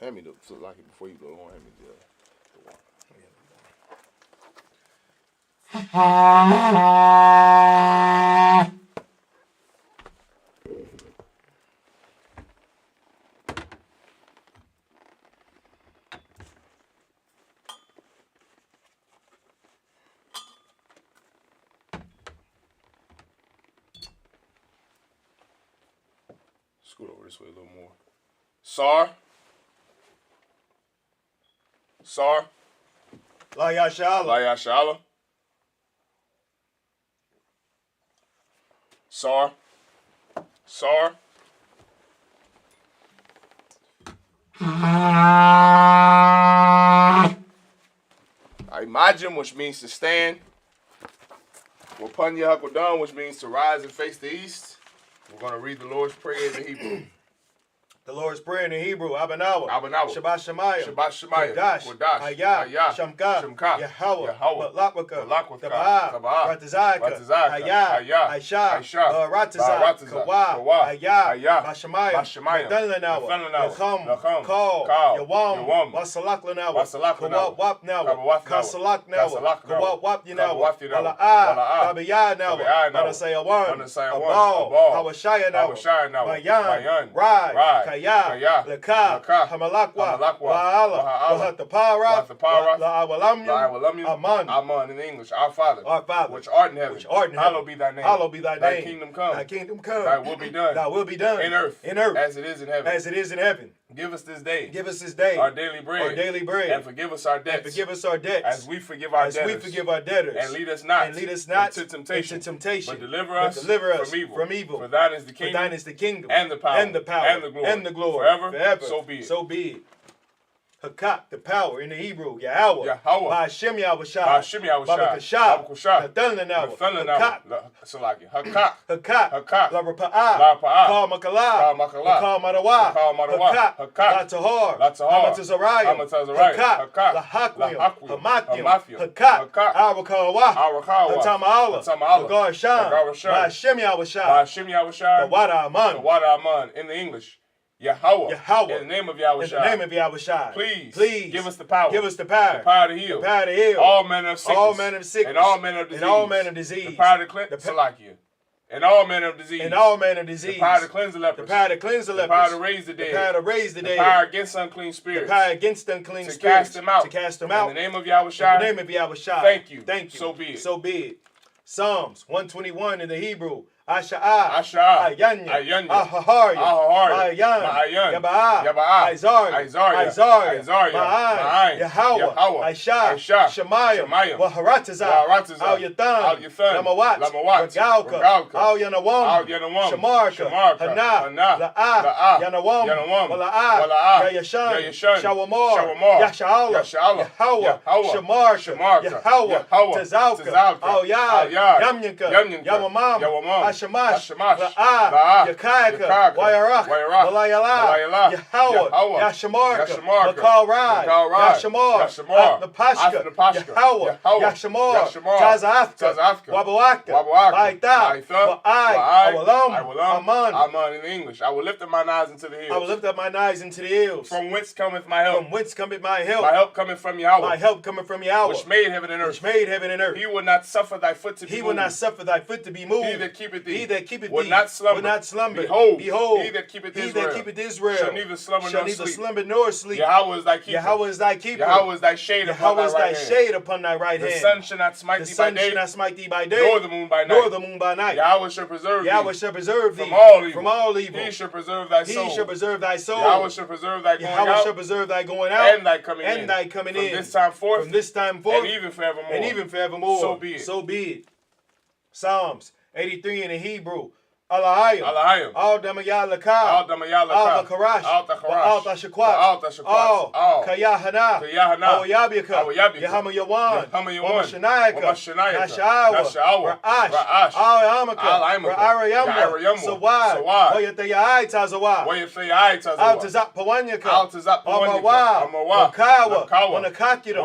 Hand me the like it before you go on. Hand me the water. Scoot over this way a little more. Sar. La Yashala. La Yashala. Sar. Imagine, which means to stand. Wapanya Hakodan, which means to rise and face the east. We're going to read the Lord's Prayer in the Hebrew. The Lord's Prayer in the Hebrew, Abanawa, Shabbat Shemayim, Kodash, Hayah, Shamka, Yahweh, Lakwaka, Tabah, Ratazaka, Hayah, Aisha, Ratazak, Kawa, Hayah, Bashamayim, Medanlanawa, Lacham, Kal, Yawam, Wasalaklanawa, Kawab Wapnawa, Kasalaknawa, Kawab Wapyanawa, Wala'ah, Tabiyanawa, Manasayawan, Abal, Hawashayanawa, Bayan, Rai, Kaya, Laka, Hamalakwa, Wa'ala, Wahatapara, La'awalamya, Aman in English, our Father, which art in heaven, hallowed be thy name. Thy kingdom come. Thy will be done. In earth, as it is in heaven. Give us this day. Our daily bread. And forgive us our debts. As we forgive our debtors. And lead us not into temptation. But deliver us from evil. For thine is the kingdom. And the power. And the glory. Forever. So be it. Hakak, the power in the Hebrew, Yahweh, Ba'ashem Yahushua, Babakashah, Nathanawa, Hakak, La Rapa'ah, Kal Makalah, Kal Madawa, Hakak, La Tahar, Hamatazariah, Hakak, La Hakwim, Hamathim, Hakak, Arakawa, Tama'ala, Nagar Sham, Ba'ashem Yahushua, the Wada Aman, in the English. Yahweh. In the name of Yahushua. Please give us the power. The power to heal. All manner of sickness. And all manner of disease. The power to cleanse Salakia. And all manner of disease. The power to cleanse the lepers. The power to raise the dead. The power against unclean spirits. To cast them out. In the name of Yahushua. Thank you. So be it. Psalms 121 in the Hebrew. Asha'ah, Ayanya, Ahaharya, Ma'ayan, Yaba'ah, Isaiah, Ma'an, Yahweh, Aisha, Shemayim, Waharatazah, Al-Yathan, Lamawat, Regalka, Al-Yanawam, Shamarka, Hana, La'ah, Yanawam, Wala'ah, Yayashan, Shawamar, Yasha'ala, Yahweh, Shamarka, Yahweh, Tazalka, Al-Yad, Yamyanka, Yawamam, Shamash, La'ah, Yakayaka, Wayarach, Malayala, Yahweh, Yashamarka, Makal Rai, Yashamar, Napashka, Yahweh, Yashamar, Tazafka, Wabawaka, Baita, Wa'ai, Awalam, Aman in English. I will lift up mine eyes into the hills. From whence cometh my help? My help cometh from Yahweh. Which made heaven and earth. He will not suffer thy foot to be moved. He that keepeth thee will not slumber. Behold, he that keepeth Israel shall neither slumber nor sleep. Yahweh is thy keeper. Yahweh is thy shade upon thy right hand. The sun shall not smite thee by day, nor the moon by night. Yahweh shall preserve thee from all evil. He shall preserve thy soul. Yahweh shall preserve thy going out and thy coming in. From this time forth and even forevermore. So be it. Psalms 83 in the Hebrew. Alahayim. Al Damayah Lakah. Al Bakarash. Al Tashakwat. Al Kayahana. Al Yabika. Yahama Yawan. Wamashanayaka. Nashawa. Ra'ash. Al Amaka. Ra'arayamwa. Sawad. Wayatayai Tazawad. Al Tazak Pawanyaka. Al Mawad. Wakawa. Wanakakira.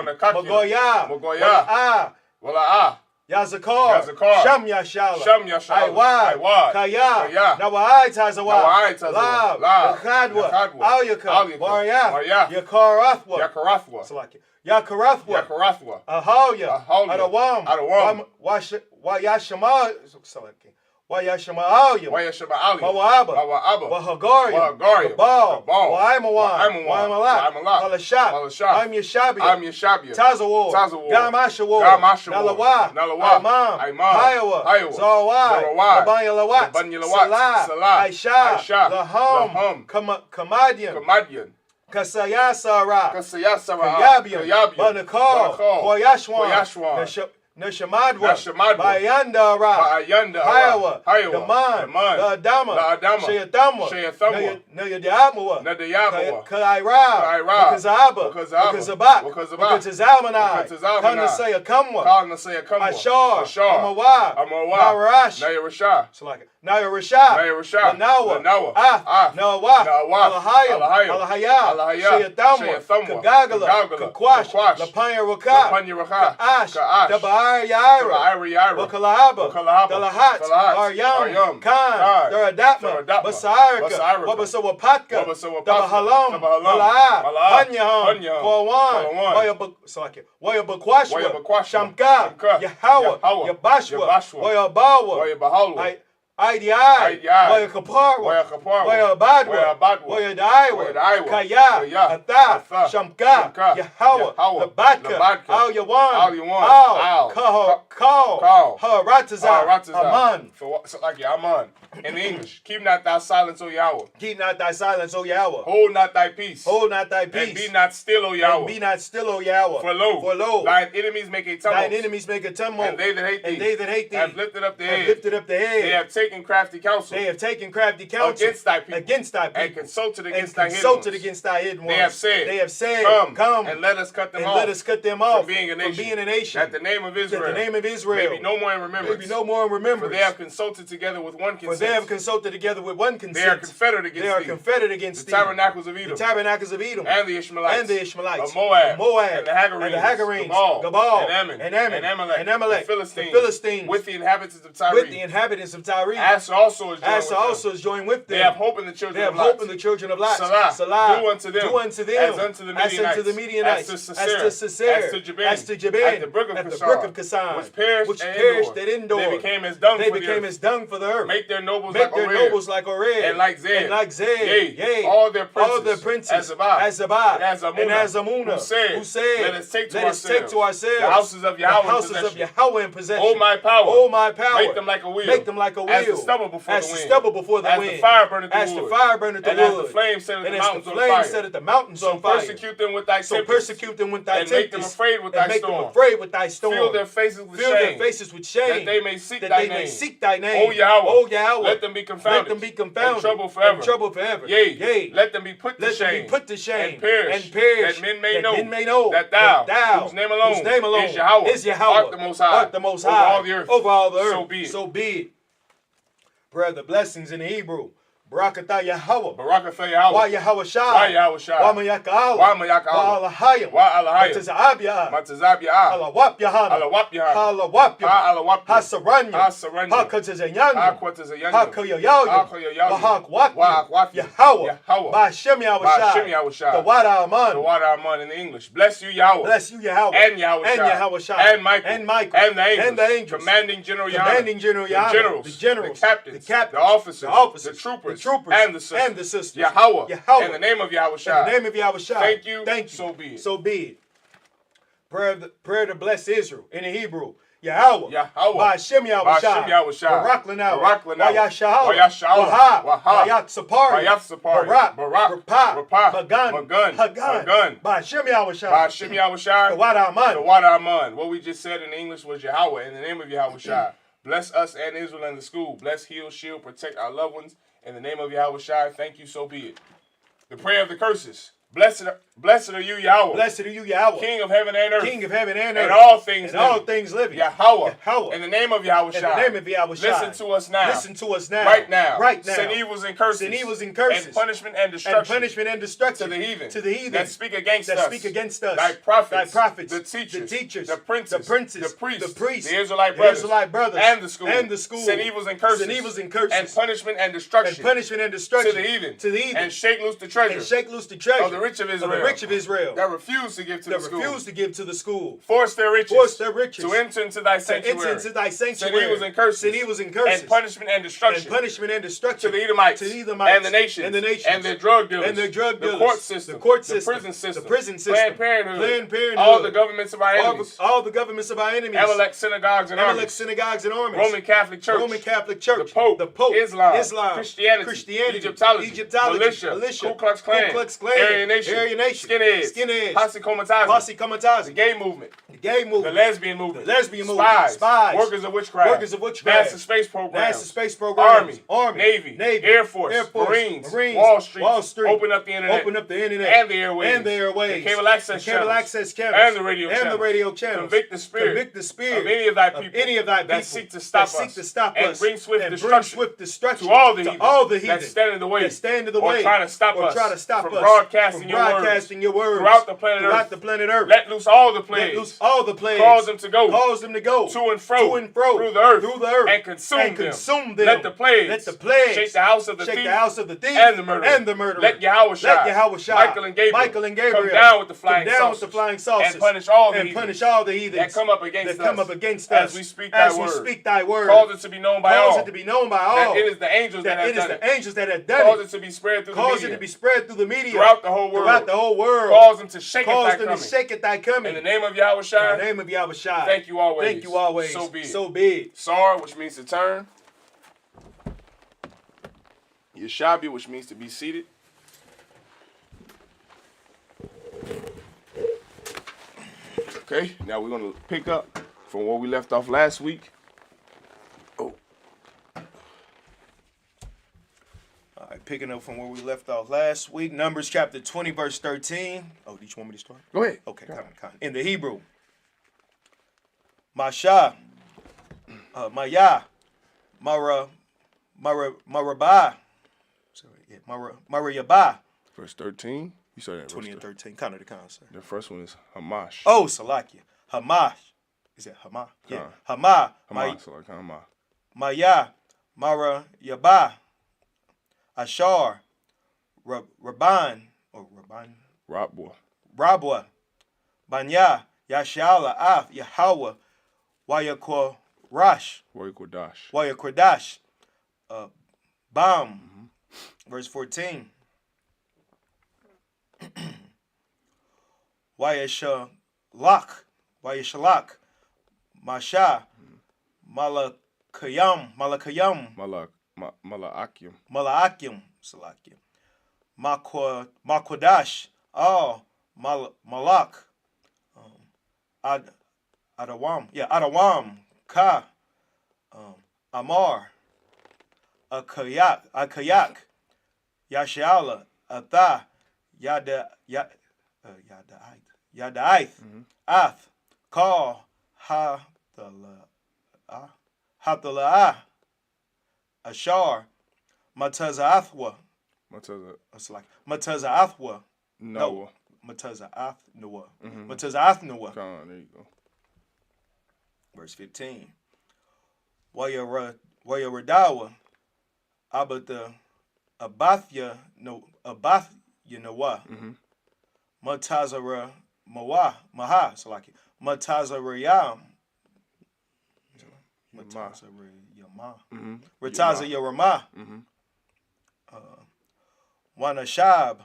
Magoya. Wala'ah. Yazakar, Sham Yashala, Aiwad, Kaya, Nawai Tazawa, Lab, Yakadwa, Alyaka, Maria, Yakarathwa, Yakarathwa, Ahawya, Adawam, Wayashama, Wayashama Mawaba, Wahagaria, Gabal, Waimawan, Malashat, I'm Yeshabia, Tazawar, Gamashawar, Nalawa, Imam, Zawai, Labanylawat, Salah, Aisha, Laham, Kamadian, Kasayasara, Kayabian, Banakar, Koyashwan, Neshamadwa, Bayandara, Hayawa, Daman, Adama, Shayathamwa, Nayadamawa, Kaira, Kazabat, Kazalmanai, Kanasaya Kamwa, Ashar, Amawai, Nayarashah, Nawa, Alahaya, Shayathamwa, Kagagala, Kakwash, Lapanya Ash, Yaira, Wakalahaba, Dalahat, Aryam, Khan, Daradatma, Basarika, Wabasawapatka, Dabahalam, Malaa, Panyaham, Kawan, Wayabakwashwa, Shamka, Yahawa, Yabashwa, Wayabawa, IDI, Wayakaparwa, Wayabadwa, Wayadaiwa, Kaya, Atha, Shamka, Yahawa, Labatka, Al Yawan, Kal, Haratazah, Aman. So like Aman. In English, keep not thy silence, O Yahweh. Keep not thy silence, O Yahweh. Hold not thy peace. Hold not thy peace. And be not still, O Yahweh. And be not still, O Yahweh. For lo, thine enemies make a tumult. Thine enemies make a tumult. And they that hate thee, have lifted up the head. They have taken crafty counsel. Against thy people. And consulted against thy hidden ones. They have said, Come, and let us cut them off. From being a nation. That the name of Israel. May be no more in remembrance. For they have consulted together with one consent. They are confederate against the tabernacles of Edom. And the Ishmaelites. Of Moab. And the Hagarenes. Gabal. And Ammon. And Amalek. The Philistines. With the inhabitants of Tyre. Asa also is joined with them. They have hope in the children of Lot. Salah. Do unto them. As unto the Midianites. As to Sisera. As to Jabin. At the brook of Kasan. Which perished at Endor. They became as dung for the earth. Make their nobles like Ored. And like Zed. Yea. All their princes. As Zabad. And as Amunah. Who said, Let us take to ourselves the houses of Yahweh in possession. Oh my power. Make them like a wheel. As the stubble before the wind. As the fire burneth the wood. And as the flame set the mountains on fire. So persecute them with thy tempest. And make them afraid with thy storm. Fill their faces with shame. That they may seek thy name. O Yahweh. Let them be confounded. And trouble forever. Yea. Let them be put to shame. And perish. That men may know that thou, whose name alone is Yahweh, art the most high over all the earth. So be it. Brother, blessings in the Hebrew. Barakatha Yahweh. Wa Yahweh Shai. Wa Mayaka'ala. Wa Alahayim. Matazabia. Alawap Yahana. Hasaranya. Hakatazanyanya. Hakayayayu. Wahakwatya. Yahweh. Ba'ashem Yahweh Shai. The Wada Aman. In the English. Bless you, Yahweh. And Yahweh Shai. And Michael. And the angels. Commanding General Yahweh. The generals. The captains. The officers. The troopers. And the sisters. Yahweh. In the name of Yahweh Shai. Thank you. So be it. Prayer to bless Israel in the Hebrew. Yahweh. Ba'ashem Yahweh Shai. Barak Lanawa. Wayasha'awa. Waha. Bayatsapari. Barak. Magan. Hagan. Ba'ashem Yahweh Shai. The Wada Aman. What we just said in English was Yahweh in the name of Yahweh Shai. Bless us and Israel and the school. Bless, heal, shield, protect our loved ones. In the name of Yahweh Shai, thank you, so be it. The prayer of the curses. Blessed are you, Yahweh. Blessed are you, Yahweh. King of heaven and earth. King of heaven and earth. And all things and all things living. Yahweh. Yahweh. In the name of Yahweh Shai. In the name of Yahweh Shai. Listen to us now. Listen to us now. Right now. Right now. Send evils and curses. Send evils and curses. And punishment and destruction. And punishment and destruction. To the heathen. To the heathen. That speak against us. That speak against us. Thy prophets. Thy prophets. The teachers. The teachers. The princes. The princes. The priests. The priests. The Israelite brothers. The Israelite brothers. And the school. And the school. Send evils and curses. Send evils and curses. And punishment and destruction. And punishment and destruction. To the heathen. To the heathen. And shake loose the treasure. And shake loose the treasure. Of the rich of Israel. Of the rich of Israel. That refuse to give to the school. That refuse to give to the school. Force their riches. Force their riches. To enter into thy sanctuary. To enter into thy sanctuary. Send evils and curses. Send evils and curses. And punishment and destruction. And punishment and destruction. To the Edomites. To the Edomites. And the nations. And the nations. And their drug dealers. And their drug dealers. The court system. The court system. The prison system. The prison system. Planned Parenthood. Planned Parenthood. All the governments of our enemies. All the governments of our enemies. Amalek synagogues and armies. Synagogues and armies. Roman Catholic Church. Roman Catholic Church. The Pope. Islam. Christianity. Egyptology. Militia. Ku Klux Klan. Aryan Nation. Skinheads. Posse Comitazi. The gay movement. The lesbian movement. Spies. Workers of witchcraft. NASA space programs. Army. Navy. Air Force. Marines. Wall Street. Open up the internet. And the airwaves. The cable access channels. And the radio channels. Convict the spirit. Of any of thy people. That seek to stop us. And bring swift destruction. To all the heathen. That stand in the way. Or try to stop us. From broadcasting your words. Throughout the planet Earth. Let loose all the plagues. Cause them to go. To and fro. Through the earth. And consume them. Let the plagues. Shake the house of the thief. And the murderer. Let Yahweh Shai. Michael and Gabriel. Come down with the flying saucers. And punish all the heathens. That come up against us. As we speak thy word. Cause it to be known by all. That it is the angels that have done it. Cause it to be spread through the media. Throughout the whole world. Cause them to shake at thy coming. In the name of Yahweh Shai. Thank you always. So be it. Sar, which means to turn. Yeshabi, which means to be seated. Okay, now we're going to pick up from where we left off last week. All right, picking up from where we left off last week. Numbers chapter 20, verse 13. Oh, do you want me to start? Go ahead. Okay, come. In the Hebrew. Masha, Maya, Marabah, Marayabah. Verse 13. You saw that 20 and 13. Kind of the concept. The first one is Hamash. Oh, Salakia. Hamash. Is it Hamah? Yeah. Hamah. Hamah. Maya, Marayabah, Ashar, Rabban, or Rabban. Rabwa. Banya, Yashala, Af, Yahweh, Wayakorash. Bam. Verse 14. Wayashalak, Masha, Malakayam, Malaakim, Salakim, Makwadash, Malak, Adawam, Ka, Amar, Akayak, Yashala, Atha, Yadaith, Ath, Ka, Hathala, Ashar, Matazaathwa. Matazaathwa. Noah. Matazaathnoah. Matazaathnoah. There you go. Verse 15. Wayaradawa. Abata Abathya Noah. Matazara Maha. Salaki. Matazarayam. Rataza Yarama. Wanashab.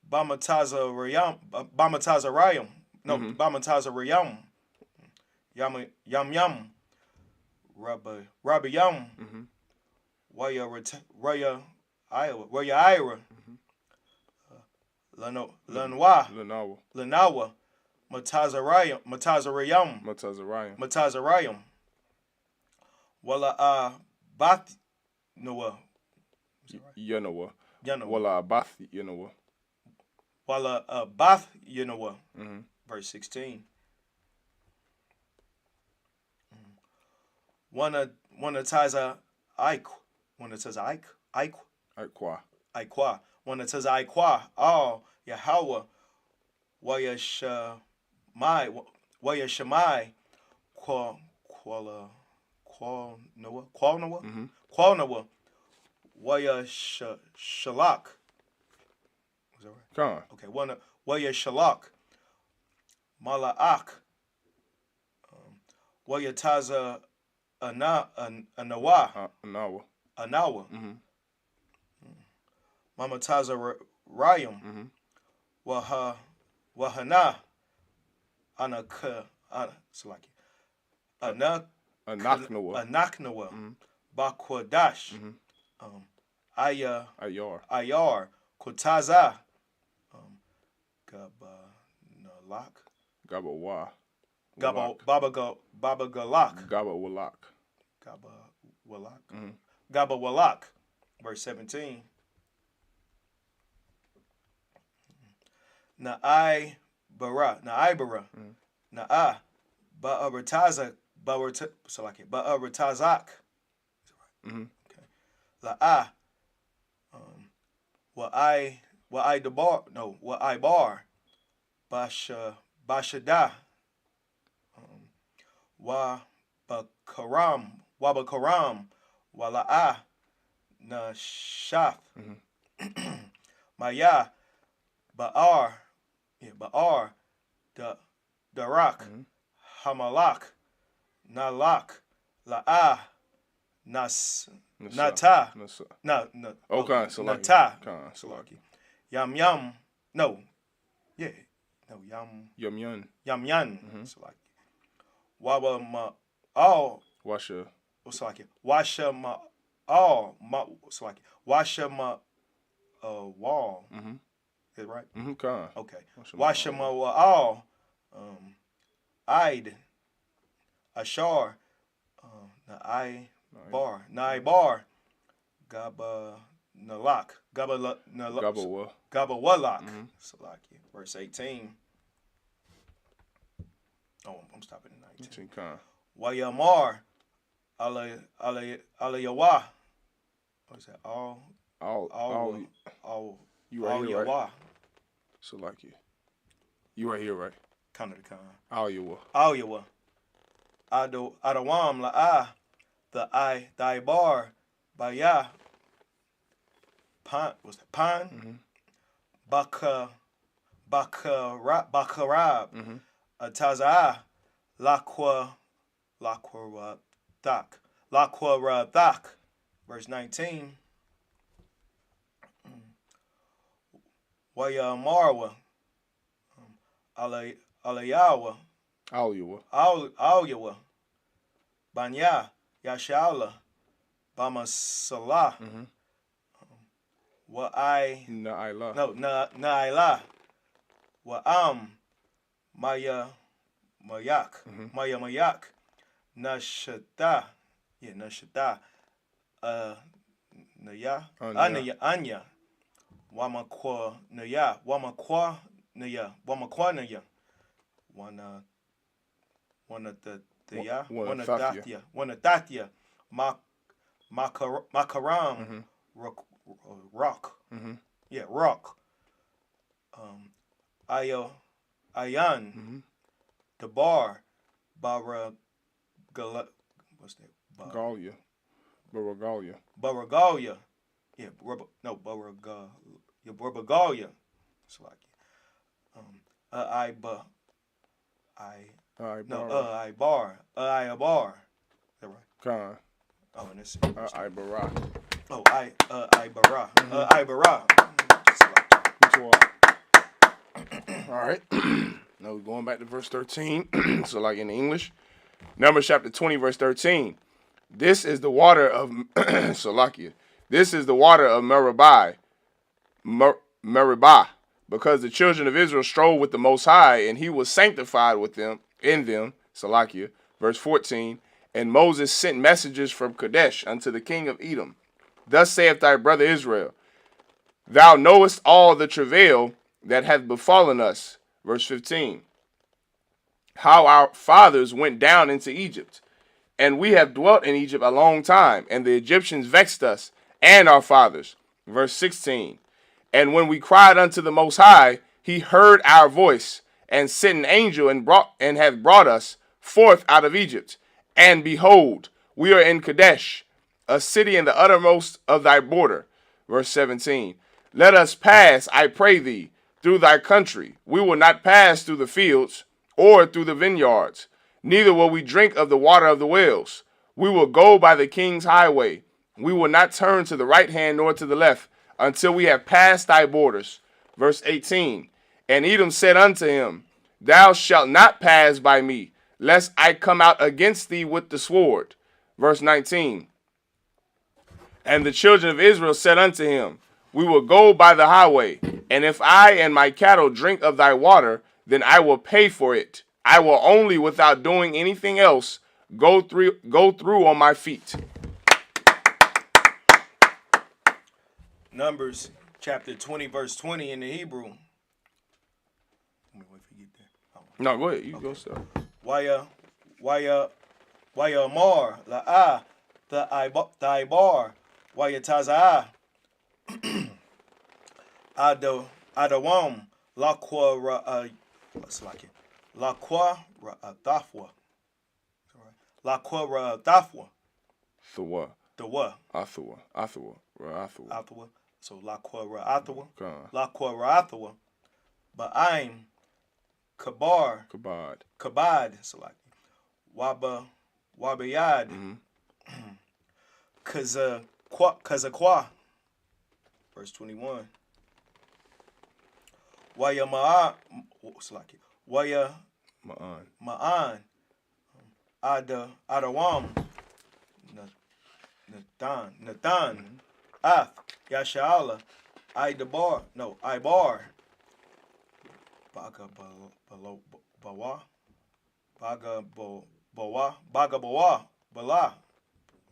Bamatazarayam. No, Bamatazarayam. Yam. Rabbayam. Raya Ira. Lanawa. Matazarayam. Wala Bath Noah. Yanoah. Wala Bath Yanoah. Wala Bath Yanoa. Verse 16. Wanna taza Ike. Wanna taza Ike. Aikwa. Wanna taza Aikwa. All Yahweh. Waya Shamai. Qualnawa. Waya Shalak. Was that right? Come on. Okay. Waya Shalak. Mala'ak. Waya taza Anawa. Mama taza Rayam. Wahana. Salaki. Anaknawa. Bakwadash. Ayar. Kotaza. Gabawa. Babagalak. Gabawalak. Verse 17. Na'ai bara. Na'a. Ba'aratazak. Ba'aratazak. Okay. La'a. Wa'ai dabar. No. Wa'ai bar. Bashada. Wabakaram. Wala'a. Nashath. Maya. Ba'ar. Darak. Hamalak. Nalak. La'a. Nata. Okay, Nata. Yam. No. Yeah. No. Yam. Salaki. Waba ma all. Washa. Salaki. Washa ma all. Salaki. Washa ma wall. Is it right? Okay. Washa ma all. Id. Ashar. Na'ai bar. Gaba Nalak. Gabawalak. Salaki. Verse 18. Oh, I'm stopping at 19. Wayamar. Alayawa. What is that? All. You right here, right? Salaki. You right here, right? Kind of the kind. Alyawa. Adawam la'a. The bar. Baya. Pan. What's that? Pan. Bakarab. Taza. Lakwa Radak. Verse 19. Waya Marwa. Alayawa. Alyawa. Banya. Yashala. Bama Salah. Na'ila. Wa'am. Maya Mayak. Nashata. Yeah, Nashata. Anya. Wamakwa Naya. Wanatathya. Makaram. Rock. Yeah, rock. Ayan. Dabar. What's that? Baragalia. Yeah, Baragalia. It's like Ibar. Is that right? Oh, and this. Ibara. Oh, Ibara. Ibara. All right. Now we're going back to verse 13. So like in English. Numbers chapter 20, verse 13. This is the water of Salakia. This is the water of Meribah, because the children of Israel strove with the Most High, and he was sanctified with them in them. Salakia. Verse 14. And Moses sent messengers from Kadesh unto the king of Edom. Thus saith thy brother Israel, thou knowest all the travail that hath befallen us. Verse 15. How our fathers went down into Egypt, and we have dwelt in Egypt a long time, and the Egyptians vexed us and our fathers. Verse 16. And when we cried unto the Most High, he heard our voice, and sent an angel and hath brought us forth out of Egypt. And behold, we are in Kadesh, a city in the uttermost of thy border. Verse 17. Let us pass, I pray thee, through thy country. We will not pass through the fields, or through the vineyards, neither will we drink of the water of the wells. We will go by the king's highway. We will not turn to the right hand nor to the left, until we have passed thy borders. Verse 18. And Edom said unto him, Thou shalt not pass by me, lest I come out against thee with the sword. Verse 19. And the children of Israel said unto him, We will go by the highway, and if I and my cattle drink of thy water, then I will pay for it. I will only, without doing anything else, go through on my feet. Numbers chapter 20, verse 20 in the Hebrew. Let me wait for you there. No, go ahead. You go, sir. Waya mar la the ibar waya taza adawam la qua what's like it la qua tafwa la qua tafwa the what Athawa. So La Quora Athawa. La Quora Athawa. But I'm Kabad. So like Wabayad. Kazakwa. Verse 21. Waya Ma'an. What's like it? Waya Ma'an. Adawam. Nathan. Ath, Yashala, Ibar, Bagabawa, Bala.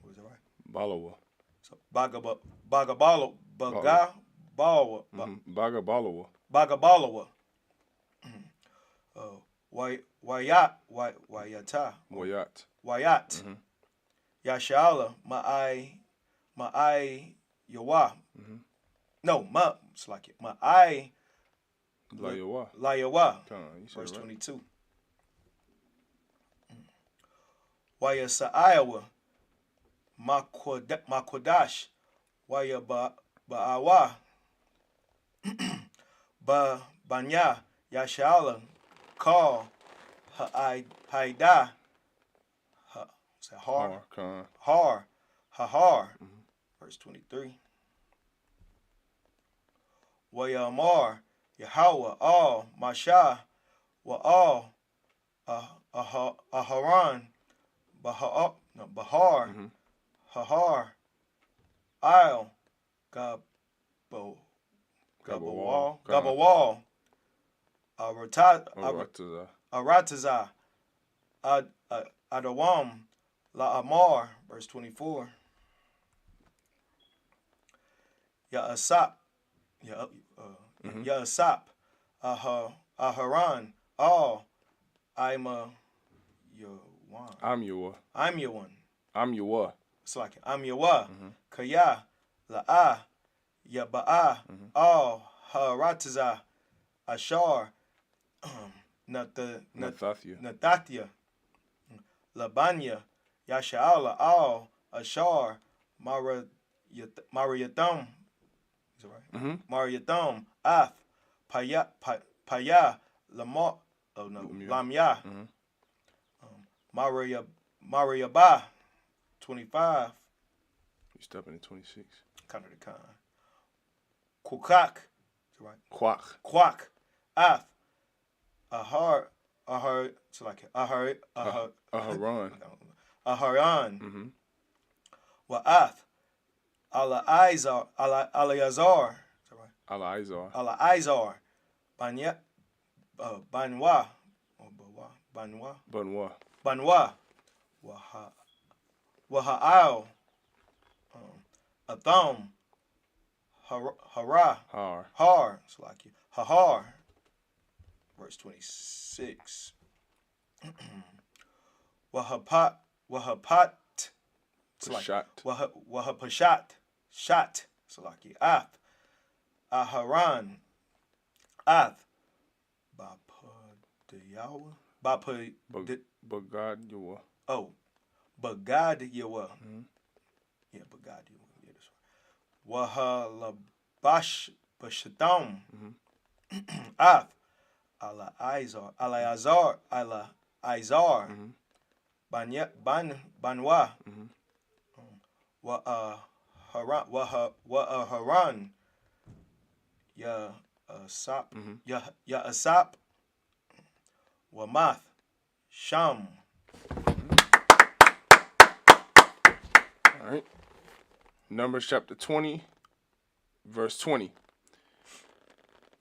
Was it right? Balawa. So Bagabalo, Bagabawa. Bagabalawa. Wayat. Yashala, Ma'ai Yawa. No, it's like it. Ma'ai La Yawa. Verse 22. Waya Sa'ayawa. Makwadash. Waya Ba'awa. Banya Yashala. Call Haida. Har. Verse 23. Wayamar, Yahweh, all, Masha, wa all, Aharan, Bahar, Hahar, Isle, Gabawal, Arataza, Adawam, La Amar, verse 24. Ya'asap, Aharan, all, I'm your one. It's like I'm your one. Kaya, La'a, Yaba'a, all, Harataza, Ashar, Nathathia, Labanya, Yasha'ala, all, Ashar, Mariyatham. Is that right? Mariyatham, Ath, Paya, Lamar, Lamya, Mariaba, 25. You stepping in 26. Kind of the kind. Kukak, is that right? Quack, Ath, it's like Aharan, Wa'ath, Alaizar, is that right? Alaizar, Banwa, Waha'al, Atham, Har. It's like you. Hahar. Verse 26. Wahapat. It's like Wahapashat. Shat. It's like you. Ath. Aharan. Ath. Bapadayawa. Bagadyawa. Oh. Bagadyawa. Yeah, Bagadyawa. Yeah, that's right. Wahalabash Bashatam. Ath. Alaizar. Banwa. Haran. Ya Asap. Wamath. Sham. All right. Numbers chapter 20, verse 20.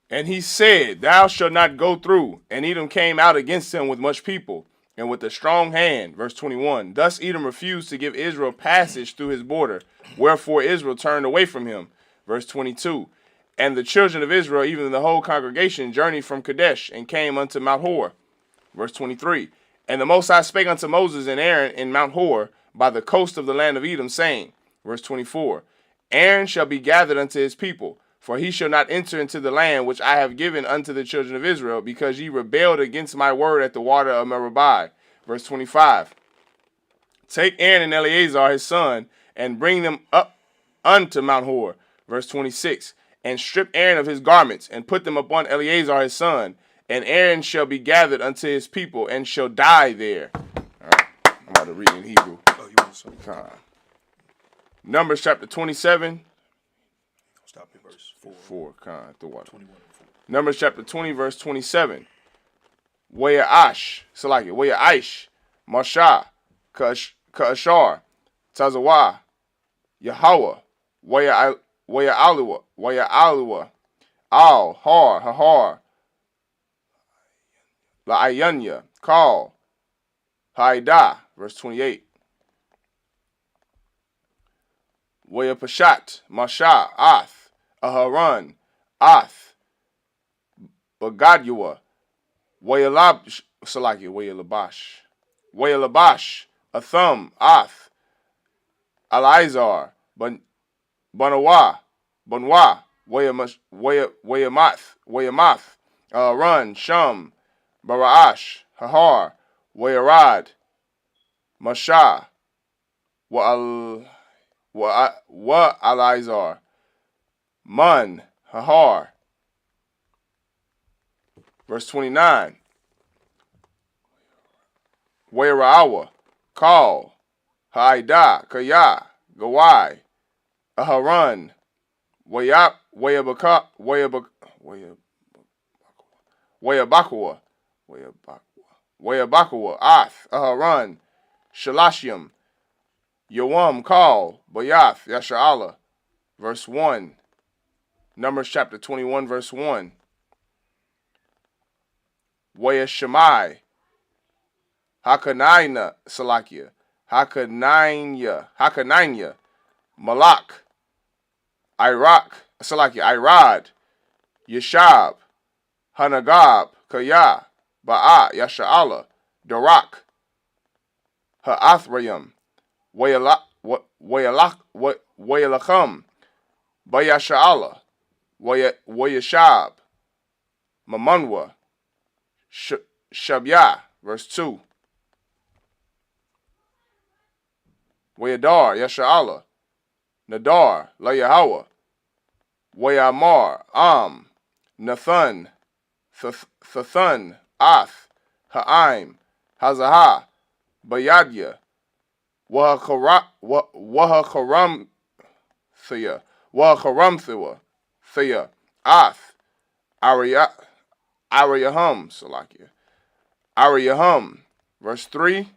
And he said, thou shalt not go through. And Edom came out against him with much people, and with a strong hand. Verse 21. Thus Edom refused to give Israel passage through his border, wherefore Israel turned away from him. Verse 22. And the children of Israel, even the whole congregation, journeyed from Kadesh, and came unto Mount Hor. Verse 23. And the Most High spake unto Moses and Aaron in Mount Hor, by the coast of the land of Edom, saying, verse 24. Aaron shall be gathered unto his people, for he shall not enter into the land which I have given unto the children of Israel, because ye rebelled against my word at the water of Meribah. Verse 25. Take Aaron and Eleazar his son, and bring them up unto Mount Hor. Verse 26. And strip Aaron of his garments, and put them upon Eleazar his son, and Aaron shall be gathered unto his people, and shall die there. All right, I'm about to read in Hebrew. Oh, you want some? Numbers chapter 27. Stop at verse 4. 21 4. Numbers chapter 20, verse 27. Wayaash, Wayaish, Mashah, Ka'ashar, Tazawah, Yahweh, Waya'aliwa, Al, Har, Hahar, La'ayanya, Kal, Haidah, verse 28. Wayapashat, Mashah, Ath, Aharon, Ath, Bagadyawa, Wayalabash, Athum, Ath, Alaizar, Banwa, Wayamath, Run, Shum, Baraash, Hahar, Wayarad, Mashah, Alaizar, Mun, Hahar. Verse 29. Wayaraawa, Kal, Haidah, Kaya, Gawai, Aharon, Wayabakawa, Ath, Aharon, Shalashim, Yawam, Kal, Bayath, Yasha'ala. Verse 1. Numbers chapter 21, verse 1. Wayashemai, Hakanainya, Hakanainya, Malak, Irad, Yeshab, Hanagab, Kaya, Ba'a, Yasha'ala, Darak, Ha'athrayim, Wayalacham, Bayasha'ala, Wayashab, Mamunwa, Shabya, verse 2. Wayadar, Yasha'ala, Nadar, Layahawa, Wayamar, Nathan, Thathan, Ath, Ha'im, Hazahah, Bayadya, Wahacharamthia, Ath, Ariyahum, Ariyahum, verse 3.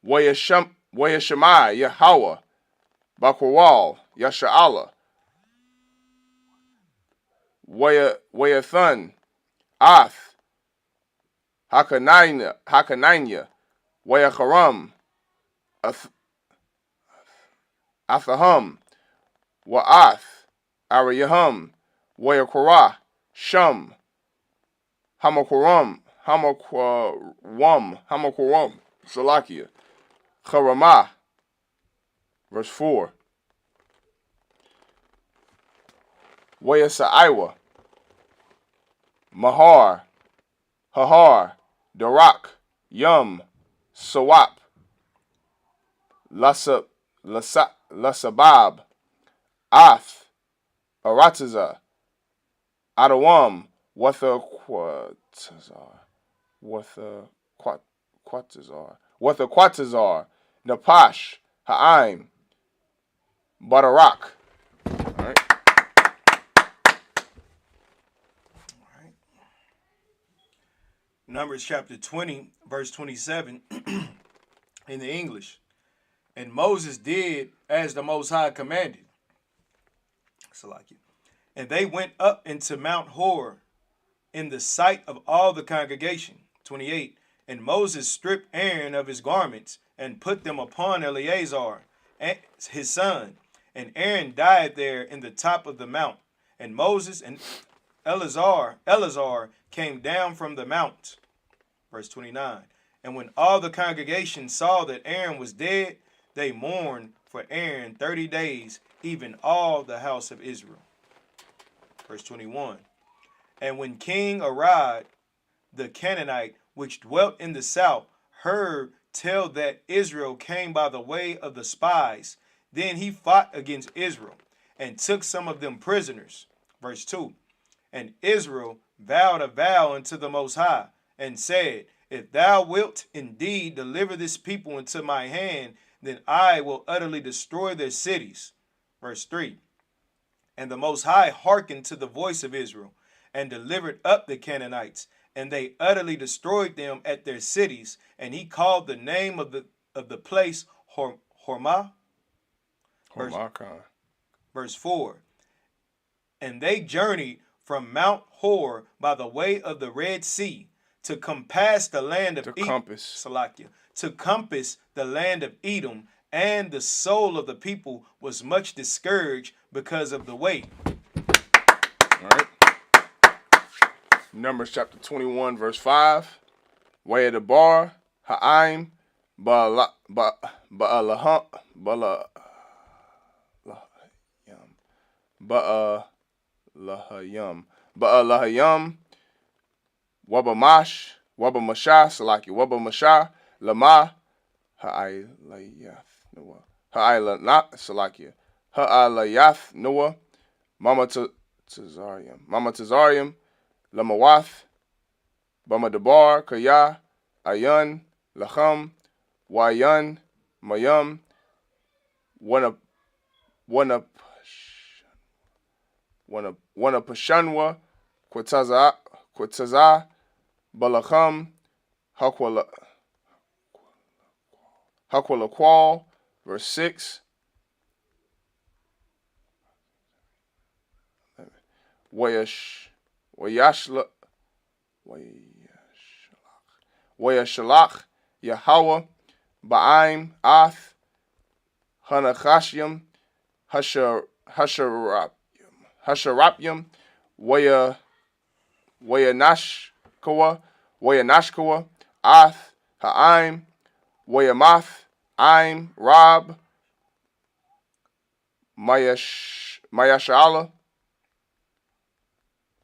Wayashemai, Yahweh, Bakwal, Yasha'ala, Wayathan, Ath, Hakanainya, Wayacharam, Athaham, Wa'ath, Ariyaham, Wayakorah, Shum, Hamakoram, Hamakoram, Salakia, Charamah, verse 4. Wayasaiwa, Mahar, Hahar, Darak, Yum, Sawap, Lasabab, Ath, Arataza, Adawam, Wathaquatazar, Napash, Ha'im, Badarak. All right. Numbers chapter 20, verse 27 in the English. And Moses did as the Most High commanded. And they went up into Mount Hor in the sight of all the congregation. 28. And Moses stripped Aaron of his garments and put them upon Eleazar, his son. And Aaron died there in the top of the mount. And Moses and Eleazar came down from the mount. Verse 29. And when all the congregation saw that Aaron was dead, they mourned for Aaron 30 days, even all the house of Israel. Verse 21. And when King Arad, the Canaanite, which dwelt in the south, heard tell that Israel came by the way of the spies, then he fought against Israel and took some of them prisoners. Verse 2. And Israel vowed a vow unto the Most High, and said, If thou wilt indeed deliver this people into my hand, then I will utterly destroy their cities. Verse 3. And the Most High hearkened to the voice of Israel, and delivered up the Canaanites, and they utterly destroyed them at their cities. And he called the name of the place Hormah. Verse 4. And they journeyed from Mount Hor by the way of the Red Sea to compass the land of Edom. To compass the land of Edom, and the soul of the people was much discouraged because of the way. All right. Numbers chapter 21, verse 5. Way of the bar, Ha'im, Ba'alahayam, Wabamash, Wabamashah, Lama, Ha'alayath Noah, Mama Tazarium, Lamawath, Bamadabar, Kaya, Ayun, Lacham, Wayan, Mayum, Wanapashanwa, Quataza, Balacham, Hakwalakwal, verse 6. Wayashalach, Yahweh, Ba'im, Ath, Hanachashyam, Hasharapyam, Wayanashkawa, Ath, Ha'im, Wayamath, Aim, Rob, Mayashala,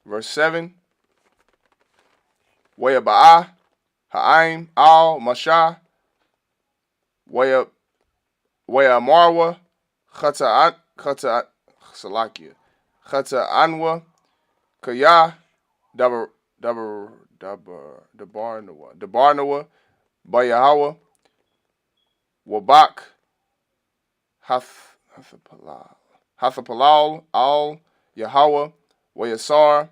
verse 7. Wayaba'ah, Ha'im, Al, Mashah, Wayamarwa, Chata Anwa, Kaya, Dabarnawa, Bayahawa, Wabak, Hathapalal, Al, Yahweh, Wayasar,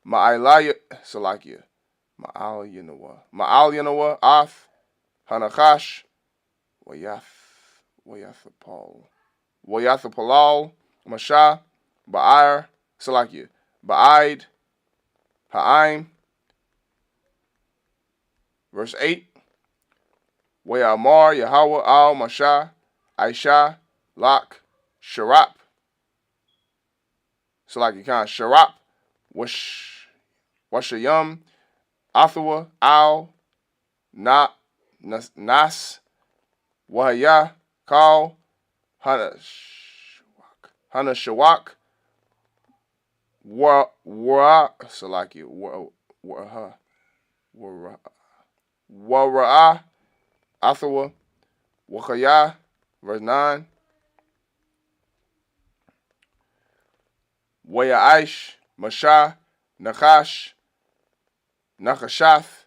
Ma'al Yanoah, Ath, Hanakash, Wayathapalal, Mashah, Ba'id, Ha'im. Verse 8. Wayamar, Yahweh, Al, Mashah, Aisha, Lak, Sharap. So like you kind of Sharap, Washayum, Athawa, Al, Nas, Wahaya, Kal, Hana Shawak, Salaki, Wara'ah, Athawa, Wakaya, verse 9. Wayaish, Mashah, Nakash, Nakashath,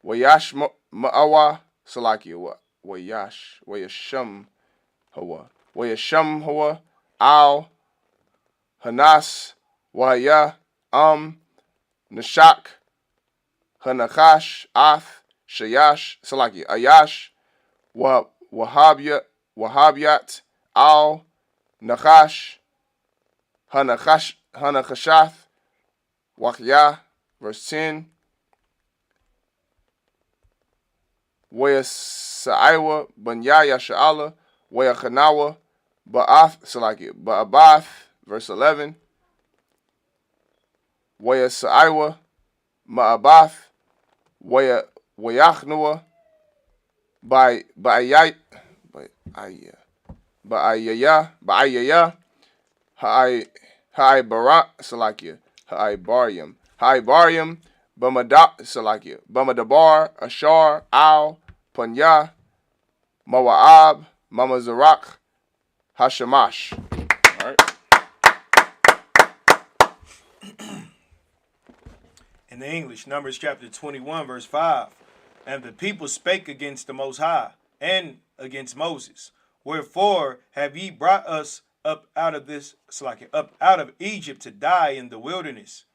Wayash Ma'awa, Salaki, Wayasham Hawa, Al, Hanas, Wahaya, Nashak, Hanakash, Ath, Shayash, Salaki, Ayash, Wahabyat, Al, Nakash, Hanakashath, Wakya, verse 10. Waya Sa'iwa, Banyaya Sha'ala, Waya Khanawa, Ba'abath, verse 11. Waya Sa'iwa, Ma'abath, Wayachnua, Ba'ayaya, Ha'ai Barat, Salakia, Ha'ai Barium, Bamadabar, Ashar, Al, Panya, Mawa'ab, Mama Zarak, Hashamash. All right. In the English, Numbers chapter 21, verse 5. And the people spake against the Most High and against Moses. Wherefore have ye brought us up out of Egypt to die in the wilderness?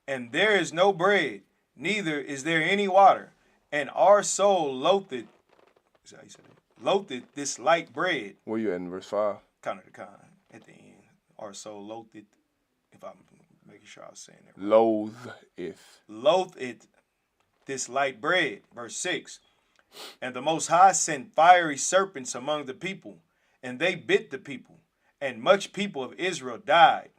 And there is no bread, neither is there any water, and our soul loatheth this light bread. Where you at in verse 5? Kind of the kind at the end. Our soul loatheth, if I'm making sure I was saying that right. Loatheth this light bread. Verse 6. And the Most High sent fiery serpents among the people, and they bit the people, and much people of Israel died.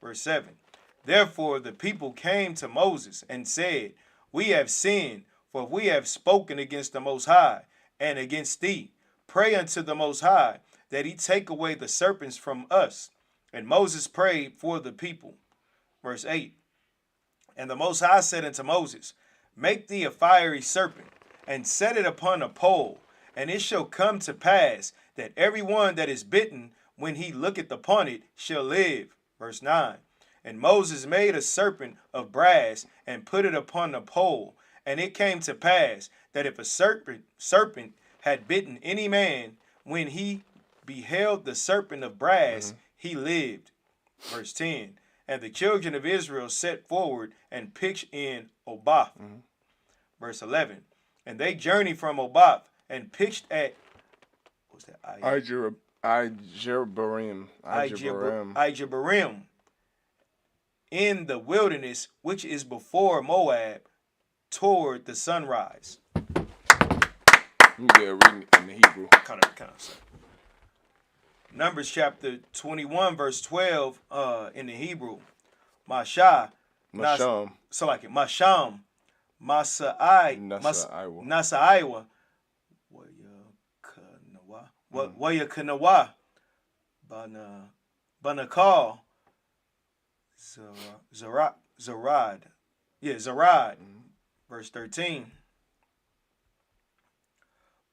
Verse 7. Therefore the people came to Moses and said, We have sinned, for we have spoken against the Most High and against thee. Pray unto the Most High that he take away the serpents from us. And Moses prayed for the people. Verse 8. And the Most High said unto Moses, Make thee a fiery serpent, and set it upon a pole, and it shall come to pass that every one that is bitten, when he looketh upon it, shall live. Verse 9. And Moses made a serpent of brass, and put it upon a pole. And it came to pass that if a serpent had bitten any man, when he beheld the serpent of brass, he lived. Verse 10. And the children of Israel set forward and pitched in Obath. Verse 11. And they journeyed from Obath and pitched at, what's that? Ijebarim. In the wilderness, which is before Moab, toward the sunrise. Yeah, reading in the Hebrew. Kind of. Numbers chapter 21, verse 12, in the Hebrew. Masham. Masham. Nasaiwa. Wayakanawa. Banakal. Zarad. Yeah, Zarad. Verse 13.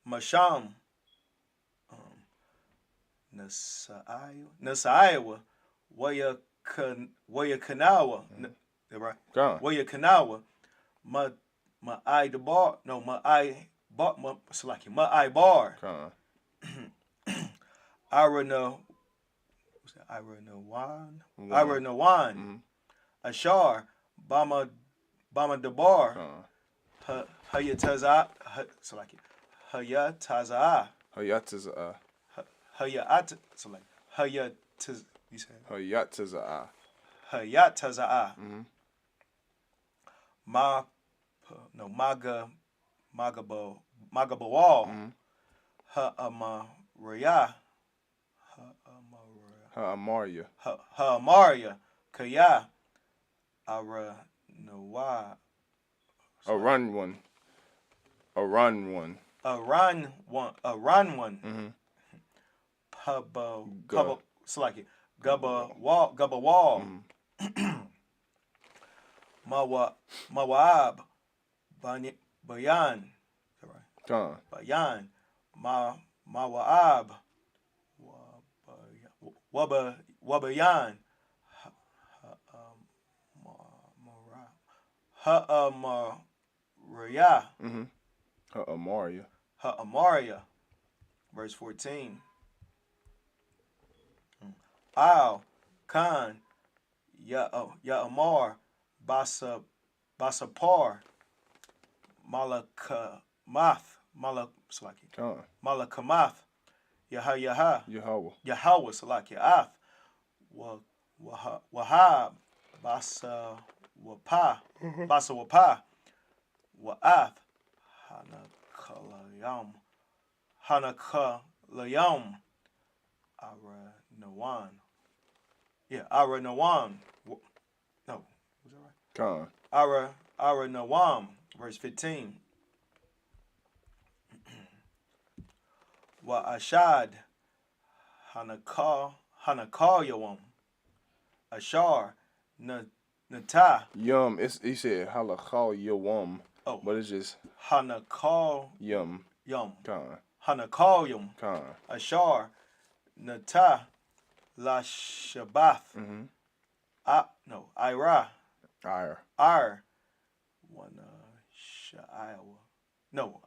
Masham. Nasaiwa. Wayakanawa. Right? Wayakanawa. Ma'ai bar. Iranawan. Ashar. Bama Dabar. Hayataza. Magabawal. Ha'amaraya. Ha'amaria. Ha'amaria. Kaya. Ara Nawa. A run one. Mm-hmm. Pubba. Slaki. Gubba wall. Mm-hmm. Mawab. Bayan. Con. Bayan. Mawab. Wabayan. Ha'amaria. Mm-hmm. Ha'amaria. Ha'amaria. Verse 14. Al Khan Ya'amar Basapar Malakamath Malakamath Yahweh Salaki Ath Wahab Basawapa Wa'ath Hanakalayam Ara Nawan. Yeah, Ara Nawam. No, was that right? Con. Ara Nawam, verse 15. Wa Ashad Hanakal Yawam. Ashar Nata. Yum. He said halakal yawam. Oh. But it's just Hanakal Yum. Con. Hanakal Yum. Con. Ashar Nata. La Shabbath. Mm-hmm. Ira. One Sha'awa. No.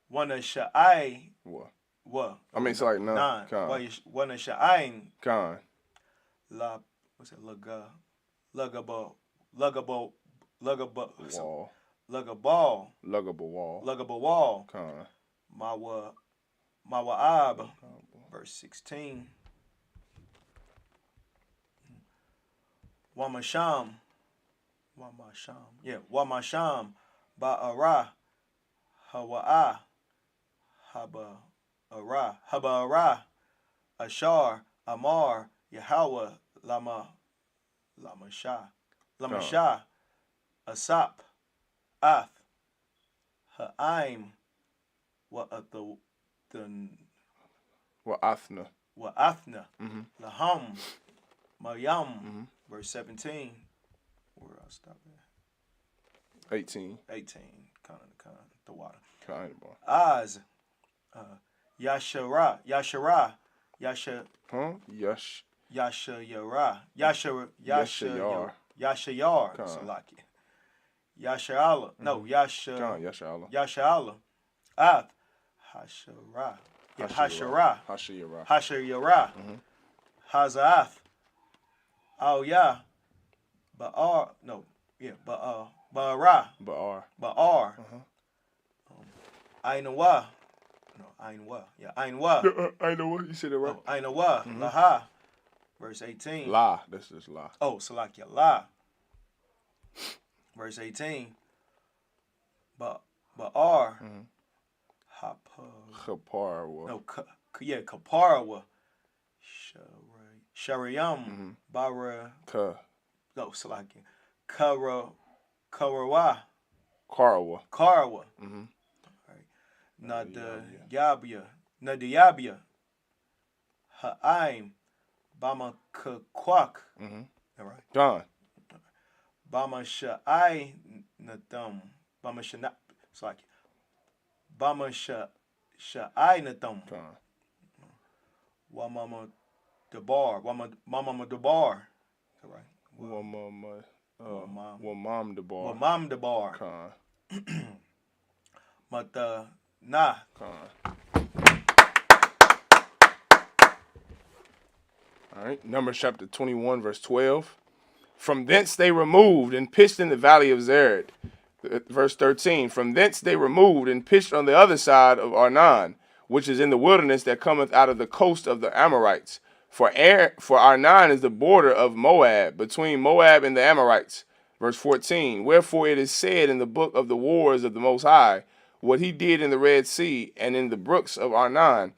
One Sha'ai. What? I mean, it's like nine. One Sha'ain. Con. La. What's it? Lugabal. Wall. Con. Mawa'ab. Verse 16. Wamasham. Yeah. Wamasham. Ba'ara. Hawa'a. Haba'ara. Ashar. Amar. Yahweh. Lamashah. Asap. Ath. Ha'aim. Wa'athna. Mm-hmm. Laham. Mayam. Mm-hmm. Verse 17. Where I stop at? 18. The water. Kind of bar. Az. Yashara. Huh? Yashayar. Salaki. Yasha'ala. No, Yasha'ala. Ath. Hashara. Hashayara. Mm-hmm. Hazaath. Oh yeah. Ba'ar. No. Yeah. Ba'ar. Uh-huh. Ainawa. No. Ainwa. Yeah. Ainwa. Ainawa. You said it right. Oh, Ainawa. Mm-hmm. Laha. Verse 18. La. This is la. Oh, Salakia. La. Verse 18. Ba'ar. Mm-hmm. Kaparwa. No. Kaparwa. Shariam. Mm-hmm. Bara. No, Salakia. Karawa. Mm-hmm. Nadiyabia. Ha'aim. Bama Kakwak. Mm-hmm. All right. John. Bama Sha'ai Natham. Bama Shana. It's like Bama Sha'ai Natham. John. Wamama Debar. Wamama Debar. All right. Wamam Debar. Wamam Debar. Con. Mata Na. Con. All right. Numbers chapter 21, verse 12. From thence they removed and pitched in the valley of Zered. Verse 13. From thence they removed and pitched on the other side of Arnon, which is in the wilderness that cometh out of the coast of the Amorites. For Arnon is the border of Moab, between Moab and the Amorites. Verse 14. Wherefore it is said in the book of the wars of the Most High, what he did in the Red Sea and in the brooks of Arnon.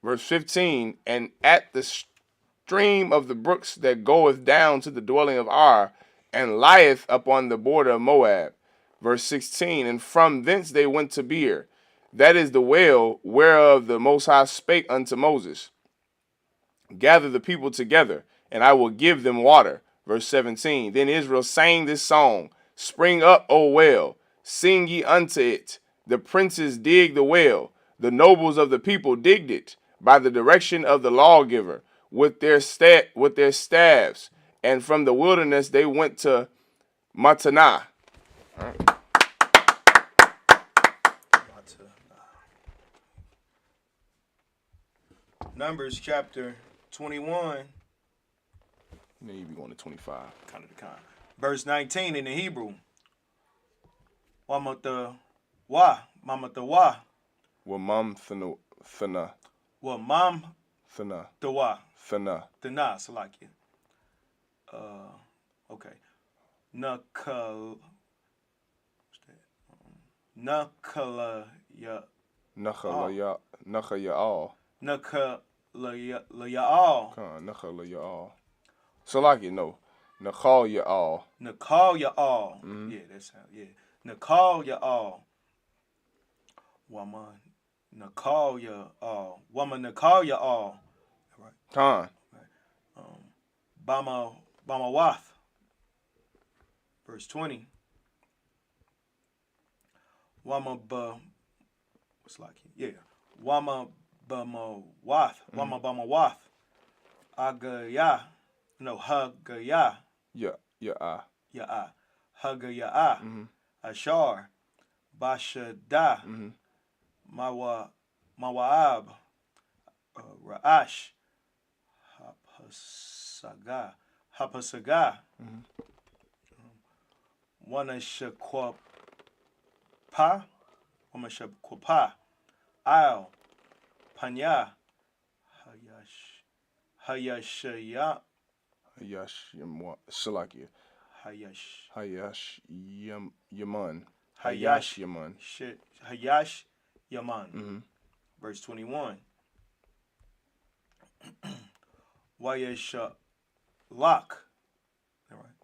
Verse 15. And at the stream of the brooks that goeth down to the dwelling of Ar, and lieth upon the border of Moab. Verse 16, and from thence they went to Beer. That is the well whereof the Most High spake unto Moses. Gather the people together, and I will give them water. Verse 17, then Israel sang this song, Spring up, O well, sing ye unto it. The princes dig the well, the nobles of the people digged it, by the direction of the lawgiver, with their staves, and from the wilderness they went to Mattanah. Numbers chapter 21. Then you be going to 25. Kind of the kind. Verse 19 in the Hebrew. Wamam thana. Wamam thana. Wamam thana. Dawa. Thana. Thana, Salakia. Okay. Nakal. Nakalaya. Nachalaya'al. Nakalaya'al. Nachalaya'al. Salakia, no. Nachalaya'al. Nachalaya'al. Yeah, that's how. Yeah. Nachalaya'al. Woman. Nachalaya'al. Woman Nachalaya'al. Right. Khan. Bamawath. Verse 20. What's like it? Yeah. Bamawath. Bamawath. Agaya. No, Hagaya. Yeah. Hagaya. Ashar. Bashada. Mawa'ab. Ra'ash. Hapasaga. Wanashakwa. Al. Panya. Hayashaya. Salakia. Yaman. Yaman. Verse 21. Wayashalak.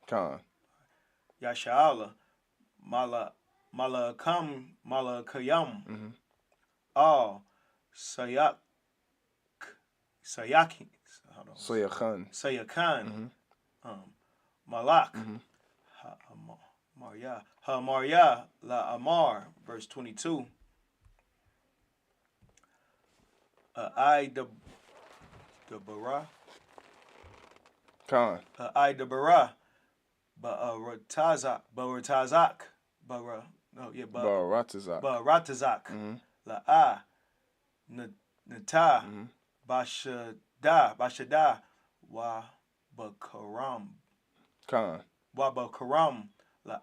Khan. Yasha'ala. Malakayam. Al. Sayakan. Malak. Maria la Amar. Verse 22. Bara. Khan. Bara. Baratazak. Baratazak. La Nata. Bashada. Wa Bakaram. Khan. Wa Bakaram. La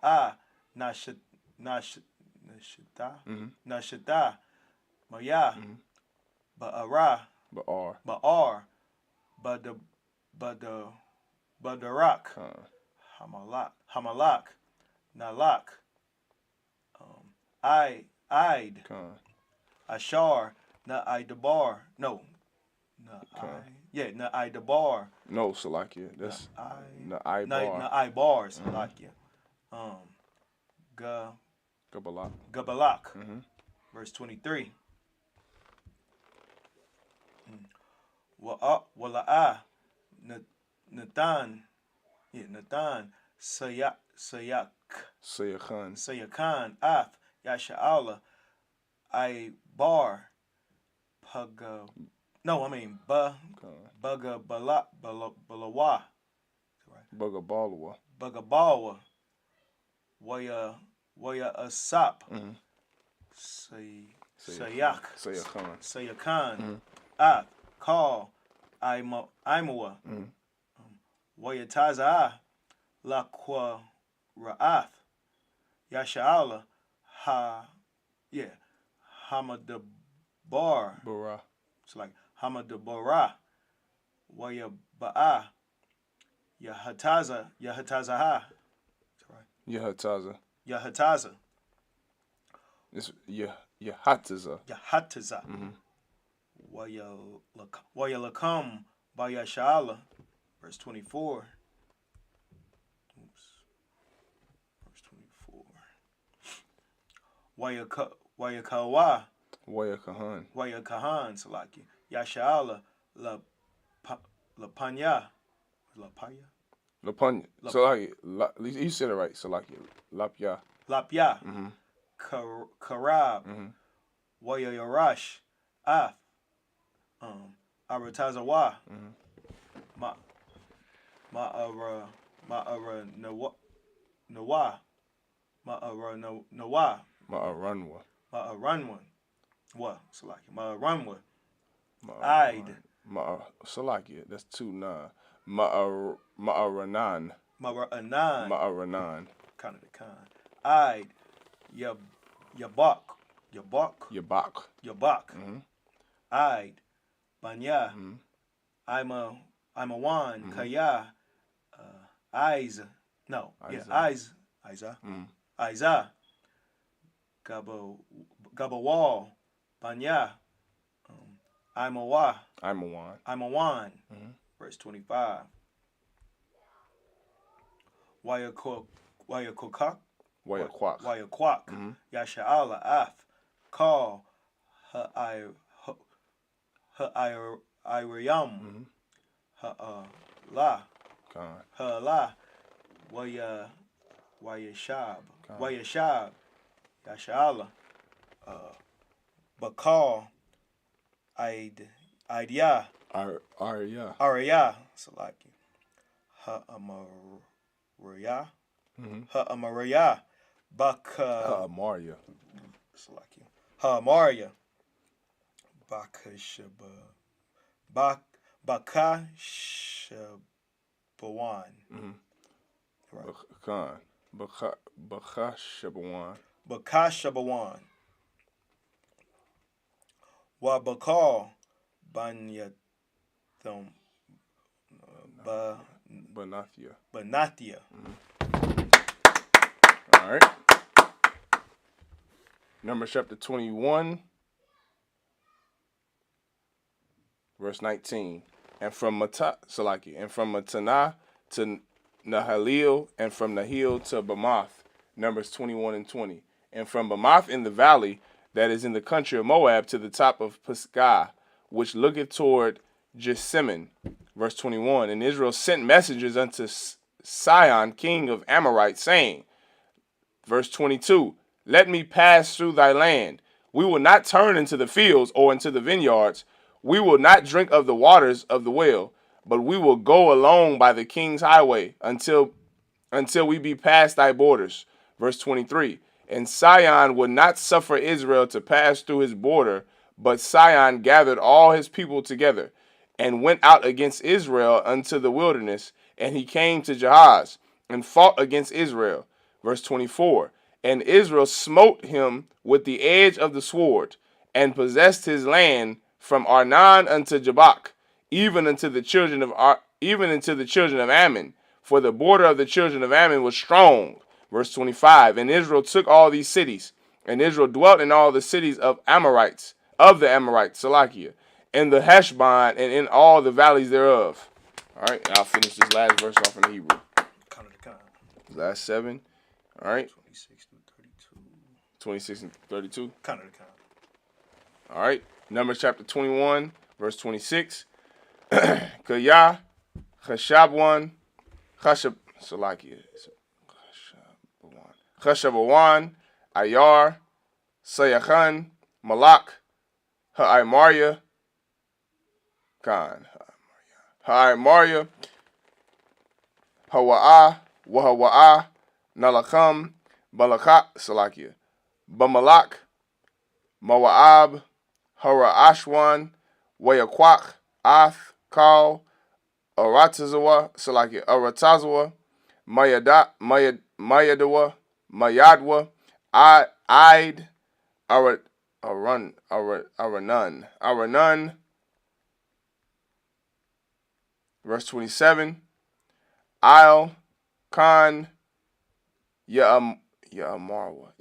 Nashita. Maya. Ba'ara. Ba'ar. Badarak. Hamalak. Nalak. Aid. Ashar. Na'aidabar. No. Na'aidabar. No, Salakia. That's Na'aibar. Na'aibar, Salakia. Gabalak. Verse 23. Wala'a. Nathan. Sayakan. Ath. Yasha'ala. Ibar. Balawa. Bagabawa. Waya Asap. Sayakan. Ath. Call. Imawa. Waya Taza. Laqua Ra'ath. Yasha'ala. Hamadabar. It's like Hamadabara. Waya Ba'a. Yahatazaha. Yahataza. It's Yahataza. Waya Lakam. Bayasha'ala. Verse 24. Verse 24. Wayakawa. Wayakahan. Wayakahan, Salaki. Yasha'ala. La Panya. La Panya? Lapanya. Salaki. You said it right, Salaki. Lapya. Lapya. Karab. Wayayarash. Af. Aratazawa. Ma'ara Nawa. Ma'ara Nawa. Ma'aranwa. Ma'aranwa. What? Salaki. Ma'aranwa. Aid. Salaki. That's 2-9. Ma'aranan. Ma'aranan. Ma'aranan. Kind of the kind. Aid. Yabak. Aid. Banya. I'm a one. Kaya. Isa. No. Yeah. Isa. Isa. Gabawal. Banya. I'm a one. Verse 25. Wayakwak. Yasha'ala af. Call Ha'irayam. Ha'ala. Wayashab. Yasha'ala. Bakal. Idea. Arya. Salaki. Ha'amarya. Ha'amarya. Ha'amarya. Salaki. Ha'amarya. Bakashabawan. Bakashabawan. Wabakal Banyathum Banathia. All right. Numbers chapter 21, verse 19. And from Matana to Nahalil, and from Nahil to Bamoth. Numbers 21 and 20. And from Bamoth in the valley that is in the country of Moab to the top of Pisgah, which looketh toward Jessamine. Verse 21. And Israel sent messengers unto Sihon, king of Amorites, saying, verse 22, let me pass through thy land. We will not turn into the fields or into the vineyards. We will not drink of the waters of the well, but we will go along by the king's highway until we be past thy borders. Verse 23. And Sihon would not suffer Israel to pass through his border, but Sihon gathered all his people together and went out against Israel unto the wilderness, and he came to Jahaz and fought against Israel. Verse 24. And Israel smote him with the edge of the sword, and possessed his land from Arnon unto Jabbok, even unto the children of Ammon, for the border of the children of Ammon was strong. Verse 25. And Israel took all these cities, and Israel dwelt in all the cities of the Amorites, Salakia, in the Heshbon, and in all the valleys thereof. All right, I'll finish this last verse off in the Hebrew. Last 7. All right. 26 and 32. All right. Numbers chapter 21, verse 26. Kaya, Chashabwan, Chashabawan, Ayar, Sayachan, Malak, Ha'aimarya, Ha'aimarya, Hawa'ah, Wahawa'ah, Nalacham, Balakha, Salakia, Bamalak, Mawa'ab, Hara'ashwan, Wayakwak, Ath, Kal, Aratazawa, Salakia, Aratazawa, Mayadawa, Mayadwa, Aid, Aranan. Verse 27. Isle, Khan, Ya'amarwa,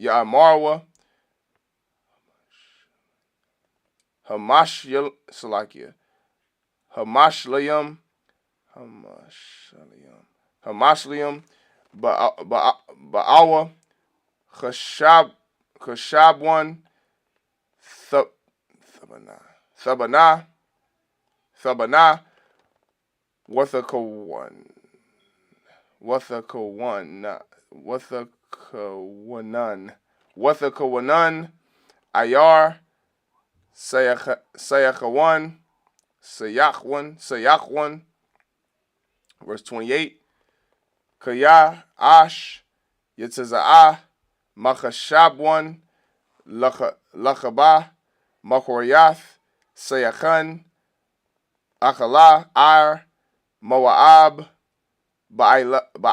Hamashlayam, Hamashliam, Ba'awa, Chashabwan, Thabana, Wathakowanan, Ayar, Sayachawan, Sayachwan, verse 28, Kaya, Ash, Yitzaza'ah, Machashabwan, Lachabah, Machorayath, Sayachan, Akala, Ar, Moab, Ba'ilaya,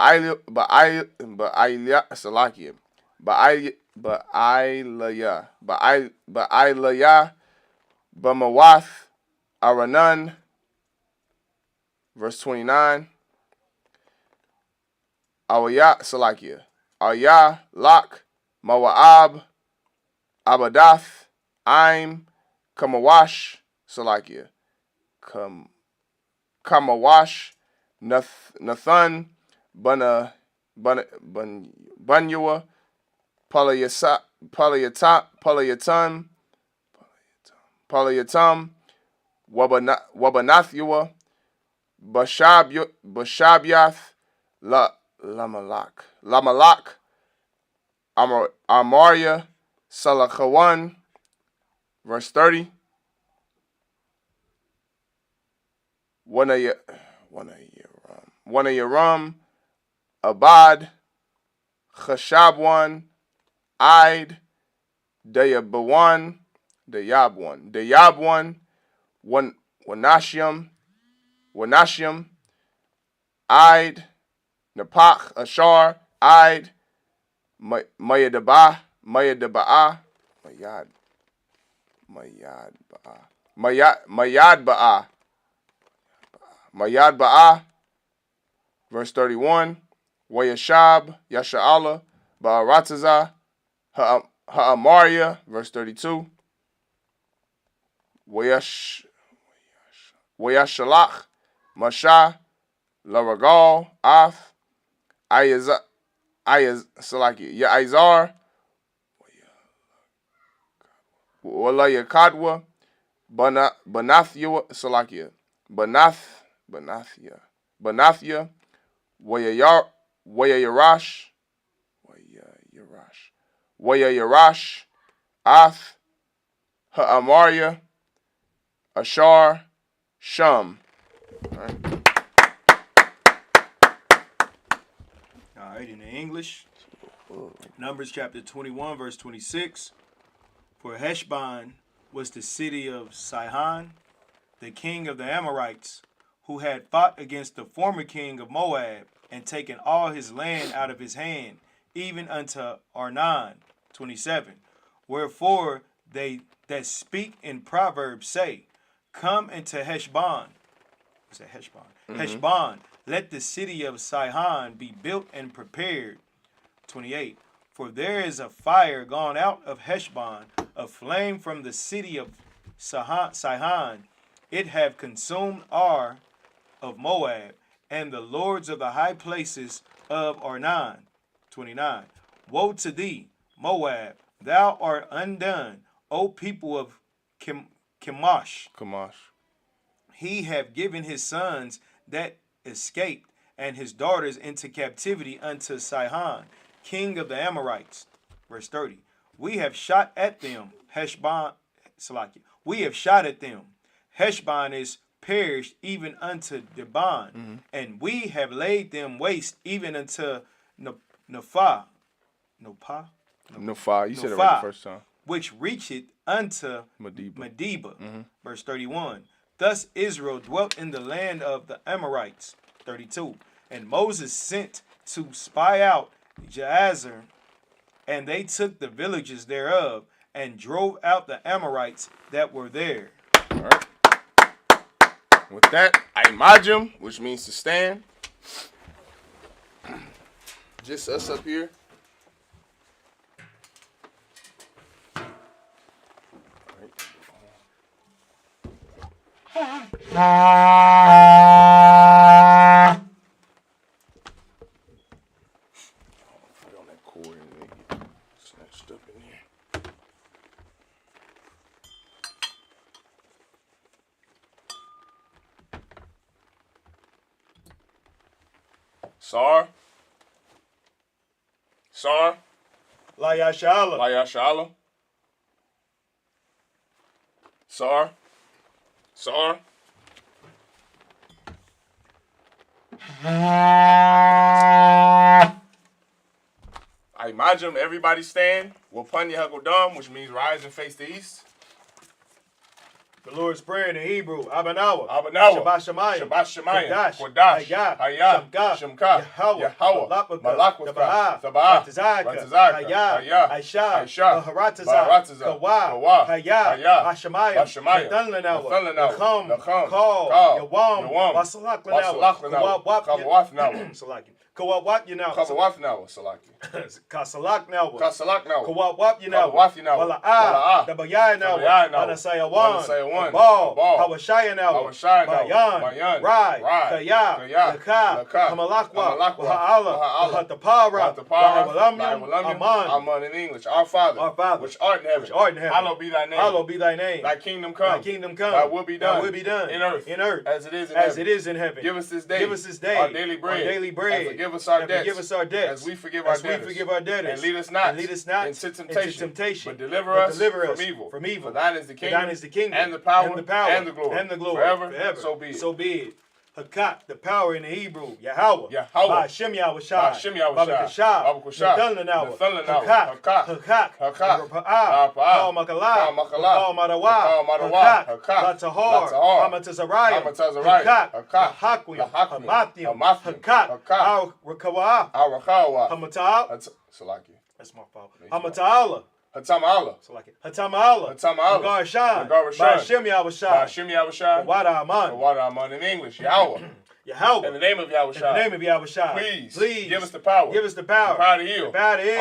Bamawath, Aranan, verse 29, Arya, Lak, Moab, Abadath, Aim, Kamawash, Kamawash, Nathan, Bunyua, Palayatam, Wabanathua, Bashabyath, Lamalak, Amaria, Salachawan, verse 30, Wanayaram, Abad, Chashabwan, Id, Dayabwan, Wanashiam, Id, Napach, Ashar, Id, Mayadba'ah, verse 31, Wayashab, Yasha'ala, Ba'aratazah, Ha'amaria, verse 32, Wayashalach, Masha, Laragal, Af, Ya'izar, Walayakadwa, Banathia, Banathia, Wayayarash, Ath, Ha'amaria, Ashar, Sham. All right, in the English, Numbers chapter 21, verse 26. For Heshbon was the city of Sihon, the king of the Amorites, who had fought against the former king of Moab, and taken all his land out of his hand, even unto Arnon. 27. Wherefore they that speak in Proverbs say, Come into Heshbon. What's that, Heshbon? Mm-hmm. Heshbon, let the city of Sihon be built and prepared. 28. For there is a fire gone out of Heshbon, a flame from the city of Sihon. It have consumed Ar of Moab, and the lords of the high places of Arnon. 29. Woe to thee, Moab! Thou art undone, O people of Chemosh. He have given his sons that escaped, and his daughters into captivity unto Sihon, king of the Amorites. Verse 30. We have shot at them, Heshbon. We have shot at them. Heshbon is perished even unto Dibon, and we have laid them waste even unto Nophah. You said it right the first time. Which reacheth unto Medeba. Verse 31. Thus Israel dwelt in the land of the Amorites. 32. And Moses sent to spy out Jazer, and they took the villages thereof, and drove out the Amorites that were there. All right. With that, Imajim, which means to stand. Just us up here. All right. Sar. Sar. La Yashala. La Yashala. Sar. Sar. I imagine everybody stand. Wapan Yehagodam, which means rise and face the east. The Lord's Prayer in Hebrew, Abanawa, Abanawa, Shabbat Shemayim, Shabbat Shemayim, Kodash, Hayah, Shemka, Yahweh, Malakwaka, Thabah, Ratazaka, Hayah, Aisha, Baharatazah, Kawa, Hayah, Hashemayim, Nathanawa, Nacham, Kal, Yawam, Basalak Lanawa, Salaki. Kawawat Yanawa. Kawawat now, Salaki. Kasalak now. Kasalak now. Kawawat Yanawa. Kawawat now. Wala'a. Dabaya now. Anasayawan. Bal. Hawashaya now. Bayan. Rai. Kaya. Laka. Hamalakwa. Waha'ala. Wahatapara. Wahawalamyam. Aman in English. Our Father. Which art in heaven. Hallowed be thy name. Hallowed be thy name. Thy kingdom come. Thy kingdom come. Thy will be done. Thy will be done. In earth. As it is in heaven. Give us this day. Give us this day. Our daily bread. And forgive us our debts. As we forgive our debtors. And lead us not into temptation. But deliver us from evil. For thine is the kingdom. And the power. And the glory. Forever. So be it. Hakat, the power in the Hebrew, Yahweh. Ba'ashem Yahushai. Babakashah. Nathalanawa. Hakak. Rapa'ah. Kal Makalah. Kal Madawa. Hakak. Latahar. Hamatazariah. Hakak. Hakwim. Hamathium. Hakak. Al-Rakawah. Hamata'al. That's my fault. Hamata'ala. Hatama'ala. Hatama'ala. Nagar-Shan. Ba'ashem Yahushai. Wada Aman. In English, Yahweh. In the name of Yahushai. Please give us the power. The power to heal.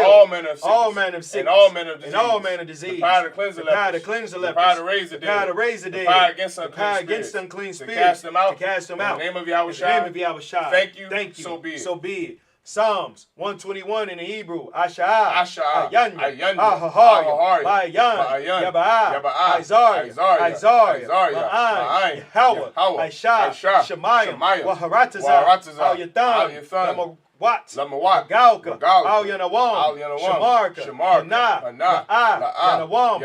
All manner of sickness. And all manner of disease. The power to cleanse the lepers. The power to raise the dead. The power against unclean spirits. To cast them out. In the name of Yahushai. Thank you. So be it. Psalms 121 in the Hebrew. Asha'ah. Ayanya. Ahahar. Bayan. Yaba'ah. Isaiah. Ma'an. Yahweh. Aisha. Shemayim. Waharatazah. Al-Yatham. Lamawat, Galka, Al Yanawam, Shamarka, Yanawam,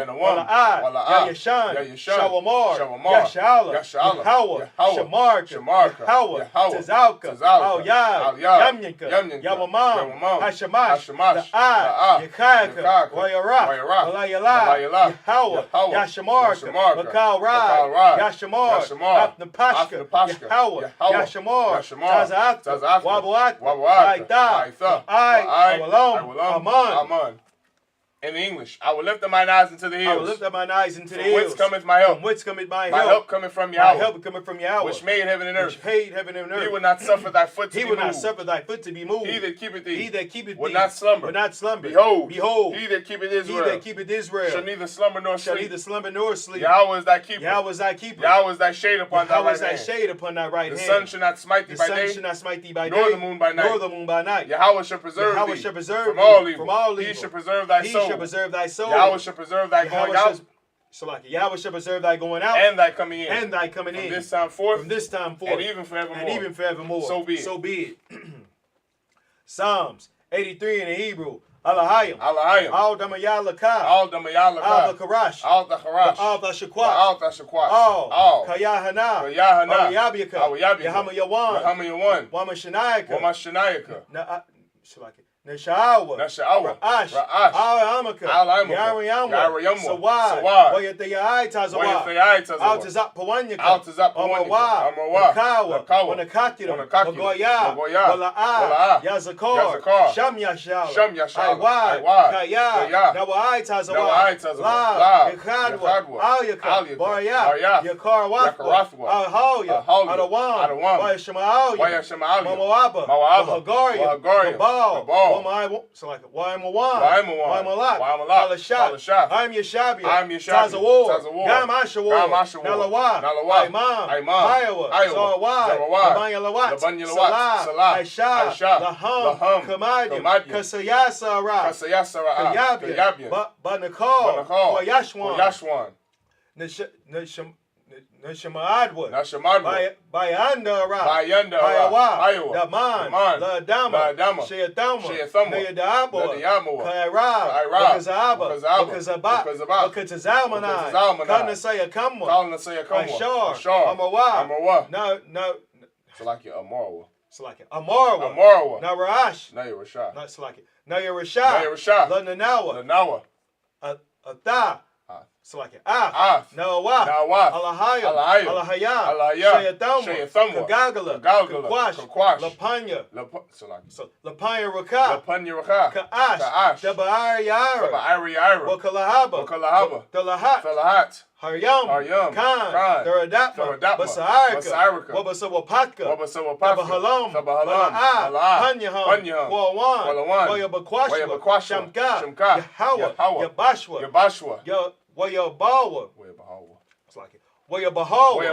Yayashan, Shawamar, Yashala, Yahweh, Shamarka, Yahweh, Tazalka, Al Yad, Yamyanka, Yawamam, Hashamash, Yakaka, Wayara, Walayala, Yahweh, Yashamarka, Makal Rai, Yashamar, Apnapashka, Yahweh, Yashamar, Tazat, Wabuat, I Aman. In English, I will lift up mine eyes into the hills. From whence cometh my help? My help cometh from Yahweh. Which made heaven and earth. He will not suffer thy foot to be moved. He that keepeth thee will not slumber. Behold, he that keepeth Israel shall neither slumber nor sleep. Yahweh is thy keeper. Yahweh is thy shade upon thy right hand. The sun shall not smite thee by day, nor the moon by night. Yahweh shall preserve thee from all evil. He shall preserve thy soul. Yahweh shall preserve thy going out. Yahweh shall preserve thy going out and thy coming in. From this time forth, and even forevermore. So be it. Psalms 83 in the Hebrew. Alahayim. Al Damayalaka. Al Dakarash. Al Dashakwat. Al Kayahana. Al Yabiyaka. Yahama Yawan. Wamashanayaka. Nasha'awa, Ra'ash, Al-Amaka, Yarayamwa, Sawad, Wayatayai Tazawa, Altazap Pawanyaka, Amawa, Nakawa, Wanakakira, Magoya, Wala'a, Yazakor, Shamyashal, Aiwad, Kaya, Nawai Tazawa, La, Yakadwa, Alyaka, Baraya, Yakarwathwa, Alhauya, Adawam, Wayashama'alia, Mamawaba, Mahagaria, Gabal, Waimawan, Alashat, I'm Yeshabia, Tazawar, Gamashawar, Nalawa, Imam, Iowa, Zawawad, Salah, Aisha, Laham, Kamadim, Kasayasara, Kayabia, Banakal, Yashwan, Nashamadwa. Bayanda. Bayanda. Iowa. Daman. Ladama. Shayathamwa. Nayadamo. Kaira. Bakazaba. Bakazalmanai. Kanasaya Kamwa. Ashar. Amawa. No. Salakia Amarwa. Salakia Amarwa. Narash. Nayarashah. Not Salakia. Nayarashah. Lanawa. Atha. Salakia. Nawa. Alahaya. Shayathamwa. Kagagala. Kakwash. Lapanya. Lapanya Raka. Ka'ash. Dabairiyara. Wakalahaba. Dalahat. Haryam. Khan. Daradatma. Basarika. Wabasawapaka. Tabahalam. Panyaham. Wawan. Wayabakwasha. Shamka. Yahawa. Yabashwa. Wayabawa. It's like it. Wayabahawa.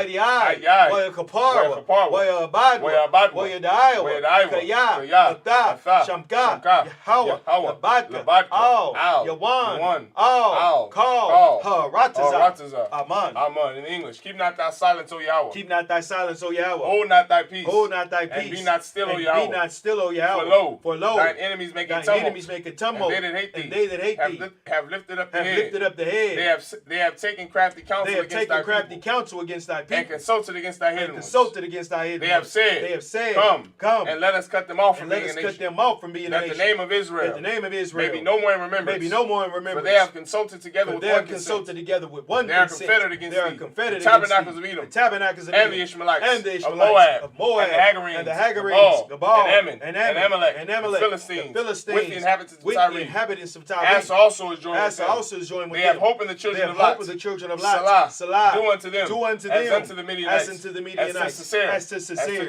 Idi. Wayakapara. Wayabadwa. Wayadaiwa. Kaya. Atha. Shamka. Yahawa. Labadka. Al. Yawan. Al. Kal. Harataza. Aman. In English. Keep not thy silence, O Yahweh. Keep not thy silence, O Yahweh. Hold not thy peace. And be not still, O Yahweh. Be not still, O Yahweh. For lo, thine enemies make a tumult. And they that hate thee. Have lifted up the head. They have taken crafty counsel against thy people. And consulted against thy hidden ones. They have said, Come, and let us cut them off from being a nation. That the name of Israel may be no more in remembrance. For they have consulted together with one consent. They are confederate against thee. The tabernacles of Edom. And the Ishmaelites. Of Moab. And the Hagarenes. Gabal. And Amalek. And the Philistines. With the inhabitants of Tyre. Asa also is joined with them. They have hope in the children of Lot. Salah. Do unto them as unto the Midianites. As to Sisera.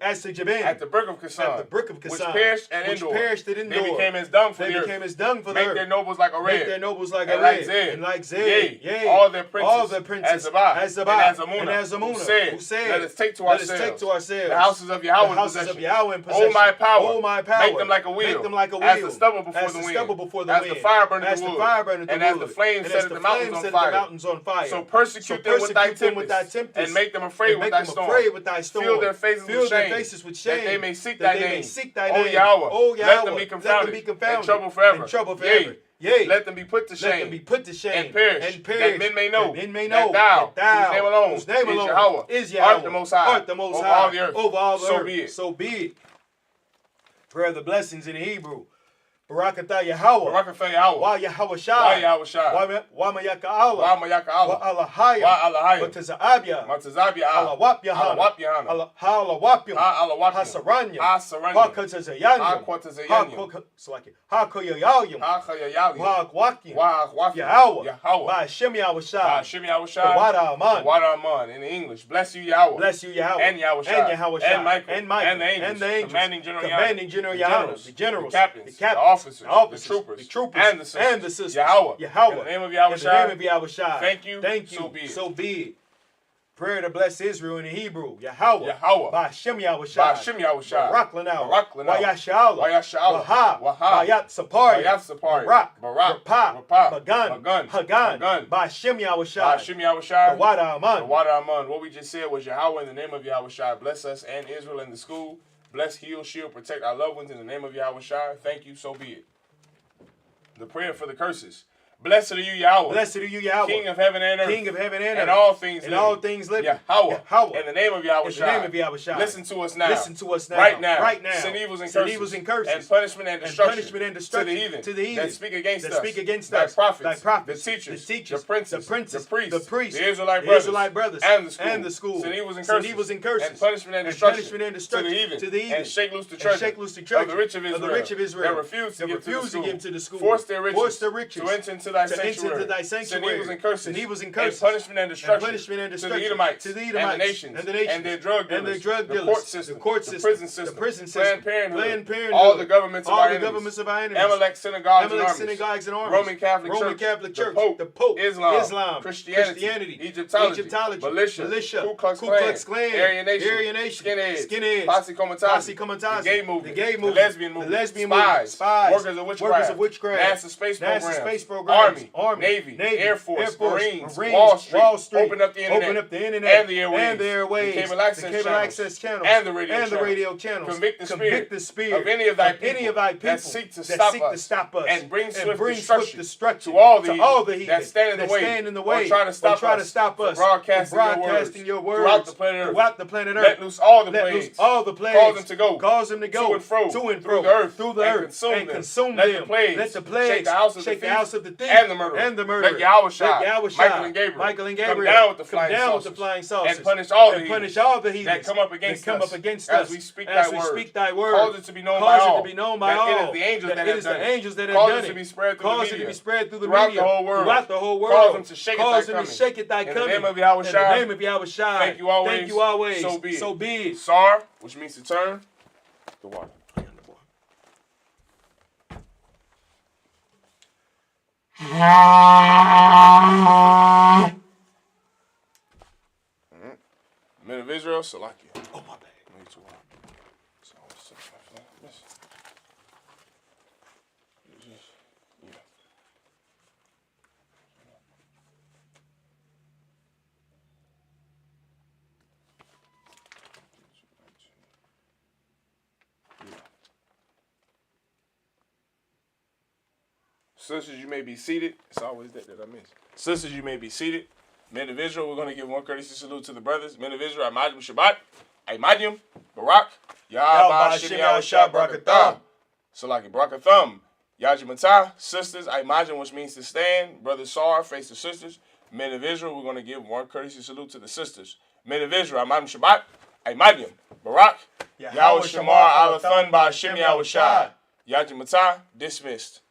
As to Jabin. At the brook of Kasan. Which perished at Endor. They became as dung for the earth. Make their nobles like a red. And like Zed. Yea. All their princes. As Zabah. And as Amunah. Who said, Let us take to ourselves the houses of Yahweh in possession. O my power. Make them like a wheel. As the stubble before the wind. As the fire burneth the wood. And as the flames set the mountains on fire. So persecute them with thy tempest. And make them afraid with thy storm. Fill their faces with shame, that they may seek thy name. O Yahweh, let them be confounded, and trouble forever. Yea, let them be put to shame, and perish, that men may know that thou, whose name alone is Yahweh, art the Most High, over all the earth. So be it. Prayer of the blessings in Hebrew. Barakatah Yahweh. Wa Yahweh Shai. Wa Mayaka Allah. Wa Alahaya. Matazabia. Alawap Yahana. Alawap Yahana. Hasaranya. Ha Kotazayanya. Ha Koyayayim. Wa Akwakim. Yahweh. Ba Hashem Yahweh Shai. Wada Aman. In English. Bless you Yahweh. And Yahweh Shai. And Michael. And the angels. Commanding General Yahweh. The generals. The captains. The troopers, and the sisters. Yahweh. In the name of Yahweh Shai. Thank you. So be it. Prayer to bless Israel in the Hebrew. Yahweh. By Hashem Yahweh Shai. Barak Lanau. Wayasha'Allah. Bayat Sapari. Barak. Magan. Hagan. By Hashem Yahweh Shai. Wada Aman. What we just said was Yahweh in the name of Yahweh Shai. Bless us and Israel in the school. Bless, heal, shield, protect our loved ones in the name of Yahweh Shai. Thank you, so be it. The prayer for the curses. Blessed are you, Yahweh. King of heaven and earth. And all things living. Yahweh. In the name of Yahweh Shai. Listen to us now. Right now. Send evils and curses. And punishment and destruction. To the heathen. That speak against us. Thy prophets. The teachers. The princes. The priests. The Israelite brothers. And the school. Send evils and curses. And punishment and destruction. To the heathen. And shake loose the treasure. Of the rich of Israel. That refuse to give to the school. Force their riches. To enter into thy sanctuary. Send evils and curses. And punishment and destruction. To the Edomites. And the nations. And their drug dealers. The court system. The prison system. Planned Parenthood. All the governments of our enemies. Amalek synagogues and armies. Roman Catholic Church. The Pope. Islam. Christianity. Egyptology. Militia. Ku Klux Klan. Aryan Nation. Skinheads. Posse Comitazi. The gay movement. The lesbian movement. Spies. Workers of witchcraft. NASA space program. Army, Navy, Air Force, Marines, Wall Street, open up the internet, and the airwaves, the cable access channels, and the radio channels. Convict the spirit of any of thy people that seek to stop us, and bring swift destruction to all the heathen that stand in the way, or try to stop us from broadcasting your words throughout the planet Earth. Let loose all the plagues. Cause them to go to and fro through the earth and consume them. Let the plagues shake the house of the thief and the murderer. Let Yahushua, Michael and Gabriel come down with the flying saucers and punish all the heathens that come up against us as we speak thy word. Cause it to be known by all that it is the angels that have done it. Cause it to be spread through the media throughout the whole world. Cause them to shake it thy coming. In the name of Yahushua. Thank you always. So be it. Sar, which means to turn the water. Men of Israel, Salakia. Oh, my bad. Me too. Sisters, you may be seated. It's always that I miss. Sisters, you may be seated. Men of Israel, we're going to give one courtesy salute to the brothers. Men of Israel, Imadium Shabbat, Imadium, Barak, Yahba Shem Yahushua Barakatham. Salaki Barakatham. Yajimatah, sisters, Imadium, which means to stand. Brother Sar, face the sisters. Men of Israel, we're going to give one courtesy salute to the sisters. Men of Israel, Imadium Shabbat, Imadium, Barak, Yahweh Shamar Alathan Ba Shem Yahushua. Yajimatah, dismissed.